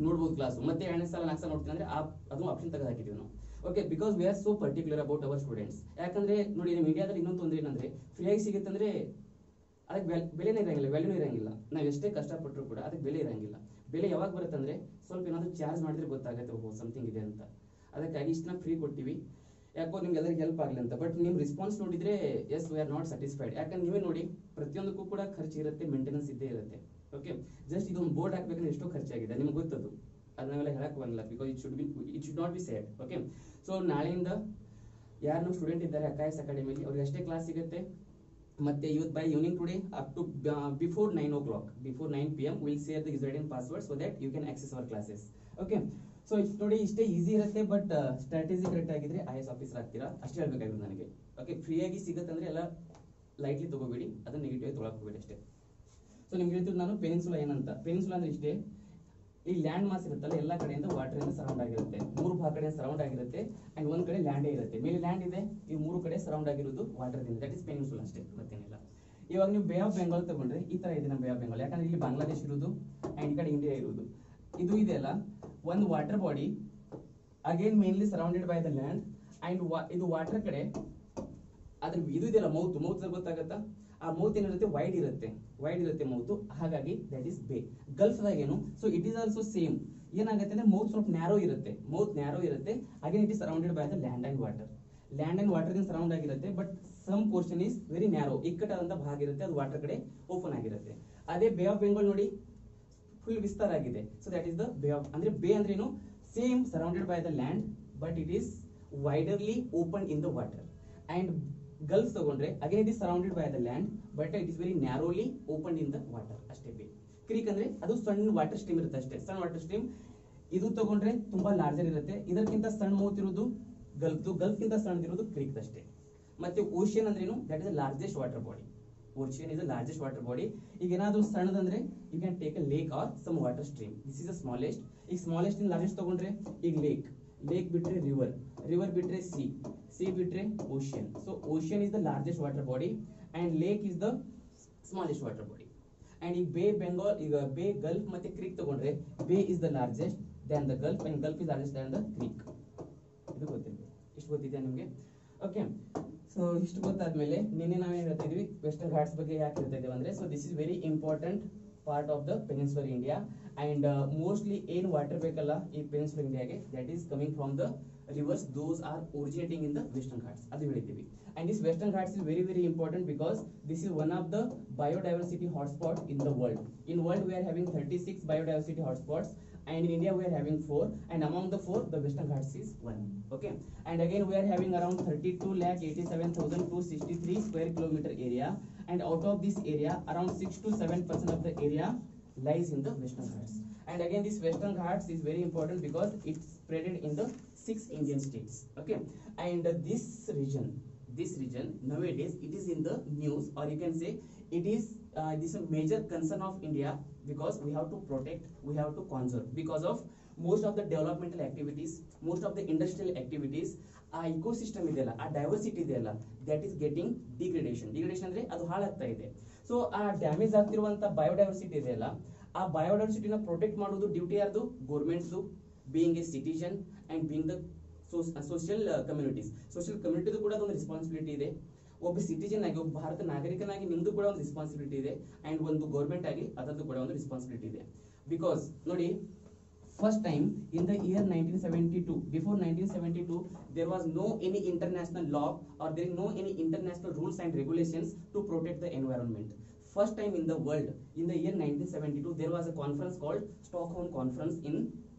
ನೋಡ್ಬೋದು ಕ್ಲಾಸ್. ಮತ್ತೆ 2 ಸಲ 4 ಸಲ ನೋಡ್ತೀನಿ ಅಂದ್ರೆ ಅದು ಆಪ್ಷನ್ ತೆಗೆದು ಹಾಕಿದೀವಿ ನಾವು. Okay, because we are so particular about our students. ಯಾಕಂದ್ರೆ ನೋಡಿ, ನಿಮ್ಮ ಇಂಡಿಯಾದಲ್ಲಿ ಇನ್ನೊಂದು ತೊಂದರೆ ಏನಂದ್ರೆ ಫ್ರೀಯಾಗಿ ಸಿಗುತ್ತೆ ಅಂದ್ರೆ ಅದಕ್ಕೆ ಬೆಲೆನೇ ಇರಂಗಿಲ್ಲ, ವ್ಯಾಲ್ಯೂನೇ ಇರಂಗಿಲ್ಲ. ನಾವು ಎಷ್ಟೇ ಕಷ್ಟಪಟ್ಟರು ಕೂಡ ಅದಕ್ಕೆ ಬೆಲೆ ಇರಂಗಿಲ್ಲ. ಬೆಲೆ ಯಾವಾಗ ಬರುತ್ತೆ ಅಂದ್ರೆ ಸ್ವಲ್ಪ ಏನಾದ್ರು ಚಾರ್ಜ್ ಮಾಡಿದ್ರೆ ಗೊತ್ತಾಗುತ್ತೆ, ಓಹೋ ಸಮಥಿಂಗ್ ಇದೆ ಅಂತ. ಅದಕ್ಕಾಗಿ ಇಷ್ಟನ್ನ ಫ್ರೀ ಕೊಟ್ಟಿವಿ, ಯಾಕೋ ನಿಮ್ಗೆ ಎಲ್ಲರಿಗೆ ಹೆಲ್ಪ್ ಆಗಲಿ ಅಂತ. ಬಟ್ ನಿಮ್ಮ ರೆಸ್ಪಾನ್ಸ್ ನೋಡಿದ್ರೆ as we are not satisfied. ಯಾಕಂದ್ರೆ ನೀವೇ ನೋಡಿ, ಪ್ರತಿಯೊಂದಕ್ಕೂ ಕೂಡ ಖರ್ಚು ಇರುತ್ತೆ, ಮೇಂಟೆನೆನ್ಸ್ ಇದ್ದೇ ಇರುತ್ತೆ. ಓಕೆ, ಜಸ್ಟ್ ಇದೊಂದು ಬೋರ್ಡ್ ಹಾಕ್ಬೇಕಂದ್ರೆ ಎಷ್ಟೋ ಖರ್ಚಾಗಿದೆ, ನಿಮ್ಗೆ ಗೊತ್ತದು, ಅದನ್ನೆಲ್ಲ ಹೇಳಕ್ ಬರಲ್ಲ, because it should not be said. Okay, so ನಾಳೆಯಿಂದ ಯಾರು ನಮ್ಮ ಸ್ಟೂಡೆಂಟ್ ಇದ್ದಾರೆ ಅಕ್ಕ ಐಎಸ್ ಅಕಾಡೆಮಿಲಿ ಅವ್ರಿಗೆ ಅಷ್ಟೇ ಕ್ಲಾಸ್ ಸಿಗುತ್ತೆ. ಮತ್ತೆ ಇವತ್ತು by evening today up to before 9 o'clock, before 9 PM will share the user ID and password so that you can access our classes. Okay, so ನೋಡಿ ಇಷ್ಟೇ ಈಸಿ ಇರುತ್ತೆ, ಬಟ್ ಸ್ಟ್ರಾಟಜಿ ಕರೆಕ್ಟ್ ಆಗಿದ್ರೆ IAS ಆಫೀಸರ್ ಆಗ್ತೀರಾ, ಅಷ್ಟೇ ಹೇಳ್ಬೇಕಾಗಿರೋದು ನನಗೆ. ಓಕೆ, ಫ್ರೀಯಾಗಿ ಸಿಗುತ್ತೆ ಅಂದ್ರೆ ಎಲ್ಲ ಲೈಟ್ಲಿ ತಗೋಬೇಡಿ, ಅದನ್ನ ನೆಗೆಟಿವ್ ಆಗಿ ತೊಗೊಳಕ್ ಹೋಗ್ಬೇಡಿ ಅಷ್ಟೇ. ಸೊ ನಿಮ್ಗೆ ಹೇಳ್ತಿದ್ದು ನಾನು ಪೆನಿನ್ಸುಲಾ ಏನಂತ. ಪೆನಿನ್ಸುಲಾ ಅಂದ್ರೆ ಇಷ್ಟೇ, ಈ ಲ್ಯಾಂಡ್ ಮಾಸ್ ಇರುತ್ತಲ್ಲ ಎಲ್ಲ ಕಡೆಯಿಂದ ವಾಟರ್ ಇಂದ ಸರೌಂಡ್ ಆಗಿರುತ್ತೆ, 3 ಭಾಗ ಕಡೆ ಸರೌಂಡ್ ಆಗಿರುತ್ತೆ ಅಂಡ್ ಒಂದ್ ಕಡೆ ಲ್ಯಾಂಡೇ ಇರುತ್ತೆ. ಮೇಲೆ ಲ್ಯಾಂಡ್ ಇದೆ, ಈ 3 ಕಡೆ ಸರೌಂಡ್ ಆಗಿರೋದು ವಾಟರ್ ದಿಂದ, ದಟ್ ಇಸ್ ಪೆನಿನ್ಸುಲಾ ಅಷ್ಟೇ, ಮತ್ತೇನಿಲ್ಲ. ಇವಾಗ ನೀವು ಬೇ ಆಫ್ ಬೆಂಗಾಲ್ ತಗೊಂಡ್ರೆ ಈ ತರ ಇದೆ ನಮ್ಮ ಬೇ ಆಫ್ ಬೆಂಗಾಲ್. ಯಾಕಂದ್ರೆ ಇಲ್ಲಿ ಬಾಂಗ್ಲಾದೇಶ ಇರುವುದು ಅಂಡ್ ಈ ಕಡೆ ಇಂಡಿಯಾ ಇರುವುದು. ಇದು ಇದೆಯಲ್ಲ ಒಂದು water body, again mainly surrounded by the land and ಇದು ವಾಟರ್ ಕಡೆ ಅದ್ರ ಇದು ಇದೆಯಲ್ಲ ಮೌತ್ ಗೊತ್ತಾಗತ್ತಾ? ಆ ಮೌತ್ ಏನಿರುತ್ತೆ ವೈಡ್ ಇರುತ್ತೆ ಮೌತ್, ಹಾಗಾಗಿ ದಟ್ ಇಸ್ ಬೇ. ಗಲ್ಫ್ ದಾಗ ಏನು, so it is also same. ಏನಾಗುತ್ತೆ ಅಂದ್ರೆ ಮೌತ್ ಸ್ವಲ್ಪ ನ್ಯಾರೋ ಇರುತ್ತೆ, again it is surrounded by the land and water ದಿಂದ ಸರೌಂಡ್ ಆಗಿರುತ್ತೆ. But some portion is very narrow, ಇಕ್ಕಟ್ಟಾದಂತ ಭಾಗ ಇರುತ್ತೆ, ಅದು ವಾಟರ್ ಕಡೆ ಓಪನ್ ಆಗಿರುತ್ತೆ. ಅದೇ ಬೇ ಆಫ್ ಬೆಂಗಾಲ್ ನೋಡಿ ಫುಲ್ ವಿಸ್ತಾರ ಆಗಿದೆ. So that is the bay of, ಅಂದ್ರೆ ಬೇ ಅಂದ್ರೆ ಏನು, same surrounded by the land but it is widerly open in the water. And gulf ತಗೊಂಡ್ರೆ again it is surrounded by the land but it is very narrowly open in the water, ಅಷ್ಟೇ ಬೇ. ಕ್ರೀಕ್ ಅಂದ್ರೆ ಅದು ಸಣ್ಣ ವಾಟರ್ ಸ್ಟ್ರೀಮ್ ಇರುತ್ತೆ ಅಷ್ಟೇ, ಸಣ್ಣ ವಾಟರ್ ಸ್ಟ್ರೀಮ್. ಇದು ತಗೊಂಡ್ರೆ ತುಂಬಾ ಲಾರ್ಜರ್ ಇರುತ್ತೆ, ಇದಕ್ಕಿಂತ ಸಣ್ಣ ಮೌತ್ ಇರೋದು ಗಲ್ಫ್ಗಿಂತ ಸಣ್ಣದಿರೋದು ಕ್ರೀಕ್ ಅಷ್ಟೇ. ಮತ್ತೆ ಓಷಿಯನ್ ಅಂದ್ರೇನು, that is the largest water body. Ocean is the largest water body. ಈಗ ಏನಾದ್ರು ಸಣ್ಣದಂದ್ರೆ you can take a lake or some water stream, this is the smallest. ಈಗ ಸ್ಮಾಲೆಸ್ಟ್ ಇಂದ ಲಾರ್ಜೆಸ್ಟ್ ತಗೊಂಡ್ರೆ ಈಗ ಲೇಕ್ ಬಿಟ್ರೆ ರಿವರ್ ಬಿಟ್ರೆ ಸಿ ಬಿಟ್ರೆ ocean. So ocean is the largest water body and lake is the smallest water body. And ಈಗ ಬೇ ಬೆಂಗಾಲ್, ಈಗ ಬೇ ಗಲ್ಫ್ ಮತ್ತೆ ಕ್ರೀಕ್ ತಗೊಂಡ್ರೆ bay is the largest than the gulf and gulf is largest than the creek. ಇದು ಗೊತ್ತಿದೆ, ಇಷ್ಟು ಗೊತ್ತಿದೆ ನಿಮಗೆ. ಓಕೆ, ಸೊ ಇಷ್ಟು ಗೊತ್ತಾದ್ಮೇಲೆ ನಿನ್ನೆ ನಾವೇನ್ ಹೇಳ್ತಾ ಇದ್ವಿ, ವೆಸ್ಟರ್ನ್ ಘಾಟ್ಸ್ ಬಗ್ಗೆ ಯಾಕೆ ಹೇಳ್ತಾ ಇದ್ದೇವೆ ಅಂದ್ರೆ, so this is very important part of the peninsular India and mostly ಏನು ವಾಟರ್ ಬೇಕಲ್ಲ ಈ ಪೆನಿನ್ಸುಲರ್ ಇಂಡಿಯಾಗೆ, that is coming from the rivers, those are originating in the western ghats, adu ಹೇಳಿದ್ದೀವಿ. And this western ghats is very important because this is one of the biodiversity hotspots in the world. In world we are having 36 biodiversity hotspots and in India we are having 4, and among the 4 the western ghats is one. Okay, and again we are having around 32,87,263 square kilometer area, and out of this area around 6 to 7% of the area lies in the western ghats. And again this western ghats is very important because it's spreaded in the 6 Indian states. Okay, and this region nowadays it is in the news, or you can say it is this is a major concern of India because we have to protect, we have to conserve, because of most of the developmental activities, most of the industrial activities, ಆ ಇಕೋಸಿಸ್ಟಮ್ ಇದೆಯಲ್ಲ, ಆ ಡೈವರ್ಸಿಟಿ ಇದೆಯಲ್ಲ, ದಟ್ ಈಸ್ ಗೆಟಿಂಗ್ ಡಿಗ್ರೇಡೇಷನ್ ಅಂದ್ರೆ ಅದು ಹಾಳಾಗ್ತಾ ಇದೆ. ಸೊ ಆ ಡ್ಯಾಮೇಜ್ ಆಗ್ತಿರುವಂತ ಬಯೋಡೈವರ್ಸಿಟಿ ಇದೆಯಲ್ಲ, ಆ ಬಯೋಡೈವರ್ಸಿಟಿನ ಪ್ರೊಟೆಕ್ಟ್ ಮಾಡೋದು ಡ್ಯೂಟಿ ಯಾರ್ದು, ಗೌರ್ಮೆಂಟ್ಸ್ದು, being a citizen and being the social ಕಮ್ಯುನಿಟಿದು ಕೂಡ ಒಂದು ರೆಸ್ಪಾನ್ಸಿಬಿಲಿಟಿ ಇದೆ. ಒಬ್ಬ ಸಿಟಿಜನ್ ಆಗಿ, ಒಬ್ಬ ಭಾರತ ನಾಗರಿಕನಾಗಿ ನಿಮ್ದು ಕೂಡ ಒಂದು ರೆಸ್ಪಾನ್ಸಿಬಿಲಿಟಿ ಇದೆ ಅಂಡ್ ಒಂದು ಗೌರ್ಮೆಂಟ್ ಆಗಿ ಅದರದ್ದು ಕೂಡ ಒಂದು ರೆಸ್ಪಾನ್ಸಿಬಿಲಿಟಿ ಇದೆ. ಬಿಕಾಸ್ ನೋಡಿ, first time in the year 1972, before 1972 there was no any international law or there is no any international rules and regulations to protect the environment. First time in the world, in the year 1972 there was a conference called Stockholm Conference in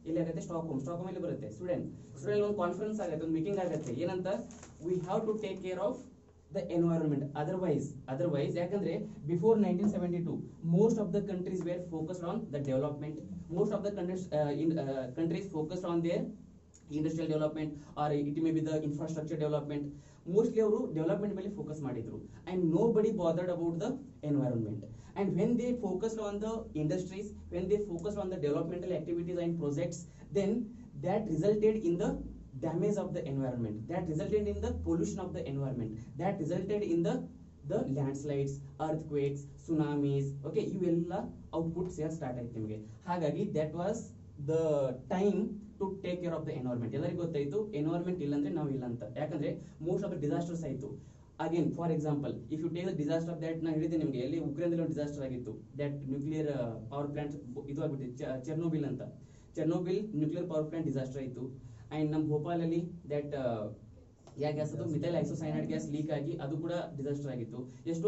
ಇಲ್ಲಿ ಆಗುತ್ತೆ ಸ್ಟಾಕ್ಹೋಮ್ ಇಲ್ಲಿ ಬರುತ್ತೆ. ಸ್ಟೂಡೆಂಟ್ ಒಂದು ಕಾನ್ಫರೆನ್ಸ್ ಆಗುತ್ತೆ, ಒಂದು ಮೀಟಿಂಗ್ ಆಗುತ್ತೆ, ಏನಂತ, we have to take care of the environment, otherwise ಯಾಕಂದ್ರೆ before 1972 most of the countries were focused on the development, most of the countries focused on their industrial development or it may be the infrastructure development, mostly ಅವರು ಡೆವಲಪ್ಮೆಂಟ್ ಮೇಲೆ ಫೋಕಸ್ ಮಾಡಿದ್ರು ಅಂಡ್ ನೋ ಬಡಿ bothered about the environment. And when they focused on the industries, when they focused on the developmental activities and projects, then that resulted in the damage of the environment, that resulted in the pollution of the environment, that resulted in the landslides, earthquakes, tsunamis. Okay, ಇವೆಲ್ಲ ಔಟ್ಪುಟ್ಸ್ ಸ್ಟಾರ್ಟ್ ಆಯ್ತು ನಿಮಗೆ. ಹಾಗಾಗಿ that was the time to take care of the environment. ಎಲ್ಲರಿಗೂ ಗೊತ್ತಾಯ್ತು ಎನ್ವೈರನ್ಮೆಂಟ್ ಇಲ್ಲ ಅಂದ್ರೆ ನಾವು ಇಲ್ಲ ಅಂತ. ಯಾಕಂದ್ರೆ ಮೋಸ್ಟ್ ಆಫ್ ದ ಡಿಸಾಸ್ಟರ್ಸ್ ಆಯ್ತು. Again, for example, if you take the disaster of that, ನಾ ಹೇಳಿದೆ ನಿಮಗೆ ಎಲ್ಲಿ ಉಕ್ರೇನ್ ಒಂದು ಡಿಸಾಸ್ಟರ್ ಆಗಿತ್ತು, ದಟ್ ನ್ಯೂಕ್ಲಿಯರ್ ಪವರ್ ಪ್ಲಾಂಟ್ ಇದು ಆಗ್ಬಿಟ್ಟಿದೆ, ಚೆರ್ನೋಬಿಲ್ ಅಂತ. Chernobyl nuclear power plant disaster ಆಯಿತು. ಅಂಡ್ ನಮ್ಮ ಭೋಪಾಲಲ್ಲಿ ದಟ್ ಯಾ ಗ್ಯಾಸ್ ಅದು ಮಿಥೈಲ್ ಐಸೋಸೈನೈಡ್ ಗ್ಯಾಸ್ ಲೀಕ್ ಆಗಿ ಅದು ಕೂಡ ಡಿಸಾಸ್ಟರ್ ಆಗಿತ್ತು.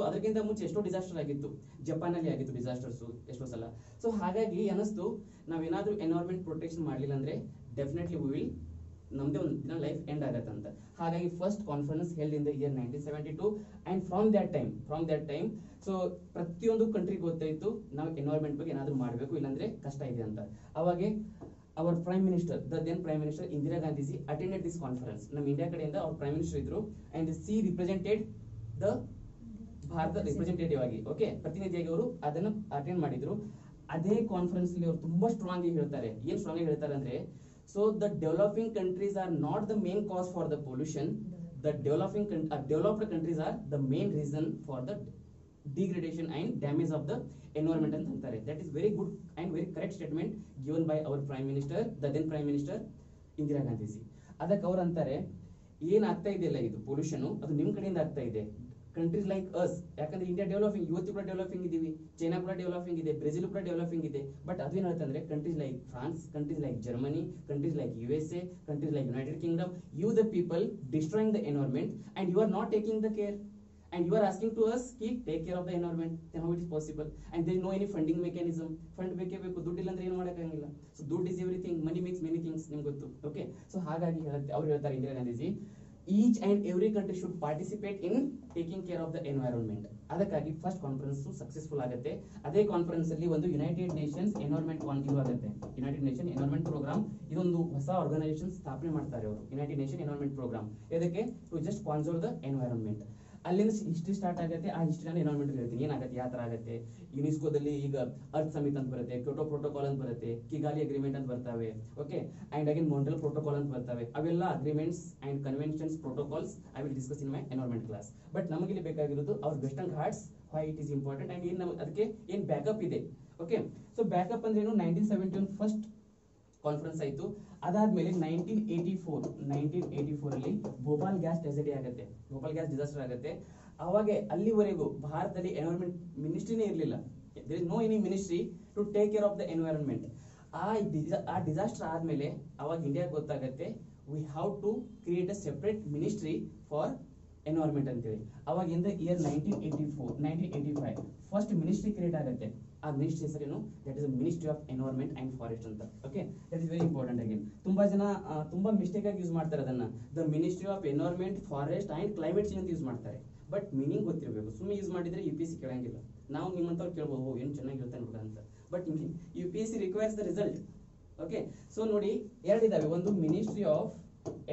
ಅದಕ್ಕಿಂತ ಮುಂಚೆ ಎಷ್ಟೋ ಡಿಸಾಸ್ಟರ್ ಆಗಿತ್ತು, ಜಪಾನಲ್ಲಿ ಆಗಿತ್ತು ಡಿಸಾಸ್ಟರ್ಸ್ ಎಷ್ಟೋ ಸಲ. ಸೊ ಹಾಗಾಗಿ ಅನಿಸ್ತು ನಾವೇನಾದ್ರೂ ಎನ್ವೈರನ್ಮೆಂಟ್ ಪ್ರೊಟೆಕ್ಷನ್ ಮಾಡಲಿಲ್ಲ ಅಂದ್ರೆ ಡೆಫಿನೆಟ್ಲಿ ವಿ ವಿಲ್ ನಮ್ದೇ ಒಂದು ದಿನ ಲೈಫ್ ಎಂಡ್ ಆಗತ್ತಂತ. ಹಾಗಾಗಿ first conference held in the year 1972 and from that time so ಪ್ರತಿಯೊಂದು ಕಂಟ್ರಿಗೆ ಗೊತ್ತಾಯ್ತು ನಾವು ಎನ್ವೈರನ್ಮೆಂಟ್ ಬಗ್ಗೆ ಏನಾದ್ರೂ ಮಾಡಬೇಕು, ಇಲ್ಲಾಂದ್ರೆ ಕಷ್ಟ ಇದೆ ಅಂತ. ಅವಾಗೆ our prime minister, the then prime minister Indira Gandhiji attended this conference. ನಮ್ಮ ಇಂಡಿಯಾ ಕಡೆಯಿಂದ ಅವ್ರ ಪ್ರೈಮ್ ಮಿನಿಸ್ಟರ್ ಇದ್ರು and she represented the Bharat representative ಆಗಿ, ಓಕೆ, ಪ್ರತಿನಿಧಿಯಾಗಿ ಅವರು ಅದನ್ನು ಅಟೆಂಡ್ ಮಾಡಿದ್ರು. ಅದೇ ಕಾನ್ಫರೆನ್ಸ್ ಅಲ್ಲಿ ಅವರು ತುಂಬಾ ಸ್ಟ್ರಾಂಗ್ ಆಗಿ ಹೇಳ್ತಾರೆ. ಏನ್ ಸ್ಟ್ರಾಂಗ್ ಆಗಿ ಹೇಳ್ತಾರೆ ಅಂದ್ರೆ, so the developing countries are not the main cause for the pollution, the developed countries are the main reason for the degradation and damage of the environment ಅಂತ ಅಂತಾರೆ. That is very good and very correct statement given by our prime minister, the then prime minister Indira Gandhiji. ಅದಕ್ಕೆ ಅವ್ರು ಅಂತಾರೆ ಏನ್ ಆಗ್ತಾ ಇದೆಯಲ್ಲ ಇದು ಪೊಲ್ಯೂಷನ್, ಅದು ನಿಮ್ ಕಡೆಯಿಂದ ಆಗ್ತಾ ಇದೆ. ಕಂಟ್ರೀಸ್ ಲೈಕ್ ಅಸ್, ಯಾಕಂದ್ರೆ ಇಂಡಿಯಾ ಡೆವಲಪಿಂಗ್, ಇವತ್ತು ಕೂಡ ಡೆವಲಪಿಂಗ್ ಇದೀವಿ, ಚೈನಾ ಕೂಡ ಡೆವಲಪಿಂಗ್ ಇದೆ, ಬ್ರೆಜಿಲ್ ಕೂಡ ಡೆವಲಪಿಂಗ್ ಇದೆ. ಬಟ್ ಅದೇನ್ ಹೇಳ್ತಂದ್ರೆ countries like France, countries like Germany, countries like USA, countries like United Kingdom, you the people destroying the environment and you are not taking the care and you are asking to us ki take care of the environment. Then how it is possible? And there is no any funding mechanism. Fund ಬೇಕೇ ಬೇಕು, ದುಡ್ಡು ಇಲ್ಲ ಅಂದ್ರೆ ಏನು ಮಾಡಕ್ಕಾಗಿಲ್ಲ. ಸೊ ದುಡ್ಡು is everything, money makes many things, ನಿಮ್ಗೆ ಗೊತ್ತು. ಓಕೆ, ಸೊ ಹಾಗಾಗಿ ಅವ್ರು ಹೇಳ್ತಾರೆ Indira Gandhiji, each and every country should participate in taking care of the environment. ಅದಕ್ಕಾಗಿ ಫಸ್ಟ್ ಕಾನ್ಫರೆನ್ಸ್ ಸಕ್ಸಸ್ಫುಲ್ ಆಗುತ್ತೆ. ಅದೇ ಕಾನ್ಫರೆನ್ಸ್ ಅಲ್ಲಿ ಒಂದು ಯುನೈಟೆಡ್ ನೇಷನ್ಸ್ ಎನ್ವೈರನ್ಮೆಂಟ್ ಇದು ಆಗುತ್ತೆ, ಯುನೈಟೆಡ್ ನೇಷನ್ ಎನ್ವೈರನ್ಮೆಂಟ್ ಪ್ರೋಗ್ರಾಮ್. ಇದೊಂದು ಹೊಸ ಆರ್ಗನೈಸೇಷನ್ ಸ್ಥಾಪನೆ ಮಾಡ್ತಾರೆ ಅವರು, ಯುನೈಟೆಡ್ ನೇಷನ್ ಎನ್ವೈರನ್ಮೆಂಟ್ ಪ್ರೋಗ್ರಾಮ್. ಇದಕ್ಕೆ to just conserve the environment. ಅಲ್ಲಿಂದ ಹಿಸ್ಟ್ರಿ ಸ್ಟಾರ್ಟ್ ಆಗುತ್ತೆ. ಆ ಹಿಸ್ಟ್ರಿ ನಾನು ಎನ್ವೈರನ್ಮೆಂಟ್ ಹೇಳ್ತೀನಿ ಏನಾಗುತ್ತೆ, ಯಾವ ತರ ಆಗುತ್ತೆ. ಯುನೆಸ್ಕೋದಲ್ಲಿ ಈಗ ಅರ್ತ್ ಸಮಿಟ್ ಅಂತ ಬರುತ್ತೆ, ಕ್ಯೋಟೋ ಪ್ರೋಟೋಕಾಲ್ ಅಂತ ಬರುತ್ತೆ, ಕಿಗಾಲಿ ಅಗ್ರಿಮೆಂಟ್ ಅಂತ ಬರ್ತವೆ, okay, and again Montreal protocol ಅಂತ ಬರ್ತವೆ. ಅವೆಲ್ಲ agreements and conventions, protocols I will discuss in my environment class. But ನಮಗೆ ಬೇಕಾಗಿರೋದು ಅವ್ರ western Ghats, why it is important and ಏನ್ ಅದಕ್ಕೆ ಏನ್ ಬ್ಯಾಕಪ್ ಇದೆ. ಓಕೆ, ಸೊ ಬ್ಯಾಕಪ್ ಅಂದ್ರೆ ಏನು, 1971 ಫಸ್ಟ್ ಕಾನ್ಫರೆನ್ಸ್ ಆಯ್ತು. ಅದಾದ್ಮೇಲೆ 1984 ಅಲ್ಲಿ ಭೋಪಾಲ್ ಗ್ಯಾಸ್ ಟ್ರೆಜಡಿ ಆಗುತ್ತೆ, ಭೋಪಾಲ್ ಗ್ಯಾಸ್ ಡಿಸಾಸ್ಟರ್ ಆಗುತ್ತೆ. ಅವಾಗ ಅಲ್ಲಿವರೆಗೂ ಭಾರತದಲ್ಲಿ ಎನ್ವೈರನ್ಮೆಂಟ್ ಮಿನಿಸ್ಟ್ರಿನೇ ಇರಲಿಲ್ಲ. There is no any ministry to take care of the environment. ಆ ಡಿಸಾಸ್ಟರ್ ಆದ್ಮೇಲೆ ಅವಾಗ ಇಂಡಿಯಾ ಗೊತ್ತಾಗತ್ತೆ we have to create a separate ministry for environment ಅಂತೇಳಿ. ಅವಾಗ in the year 1985 first ministry create ಆಗುತ್ತೆ. ಆ ಮಿನಿಸ್ಟ್ರಿ ಹೆಸರೇನು, that is ministry of environment and forest ಅಂತ. Okay, that is very important. Again ತುಂಬಾ ಜನ ತುಂಬಾ ಮಿಸ್ಟೇಕ್ ಆಗಿ ಯೂಸ್ ಮಾಡ್ತಾರೆ ಅದನ್ನ, the ministry of environment, forest and climate change ಅಂತ ಯೂಸ್ ಮಾಡ್ತಾರೆ. ಬಟ್ ಮೀನಿಂಗ್ ಗೊತ್ತಿರಬೇಕು. ಸುಮ್ಮನೆ ಯೂಸ್ ಮಾಡಿದ್ರೆ UPSC ಕೇಳಂಗಿಲ್ಲ. ನಾವು ನಿಮ್ಮಂತವ್ರು ಕೇಳ್ಬೋದು, ಏನು ಚೆನ್ನಾಗಿ ಹೇಳ್ತಾನೆ ಹುಡುಗ ಅಂತ. But UPSC requires the result. Okay, so ನೋಡಿ ಎರಡಿದಾವೆ, ಒಂದು ministry of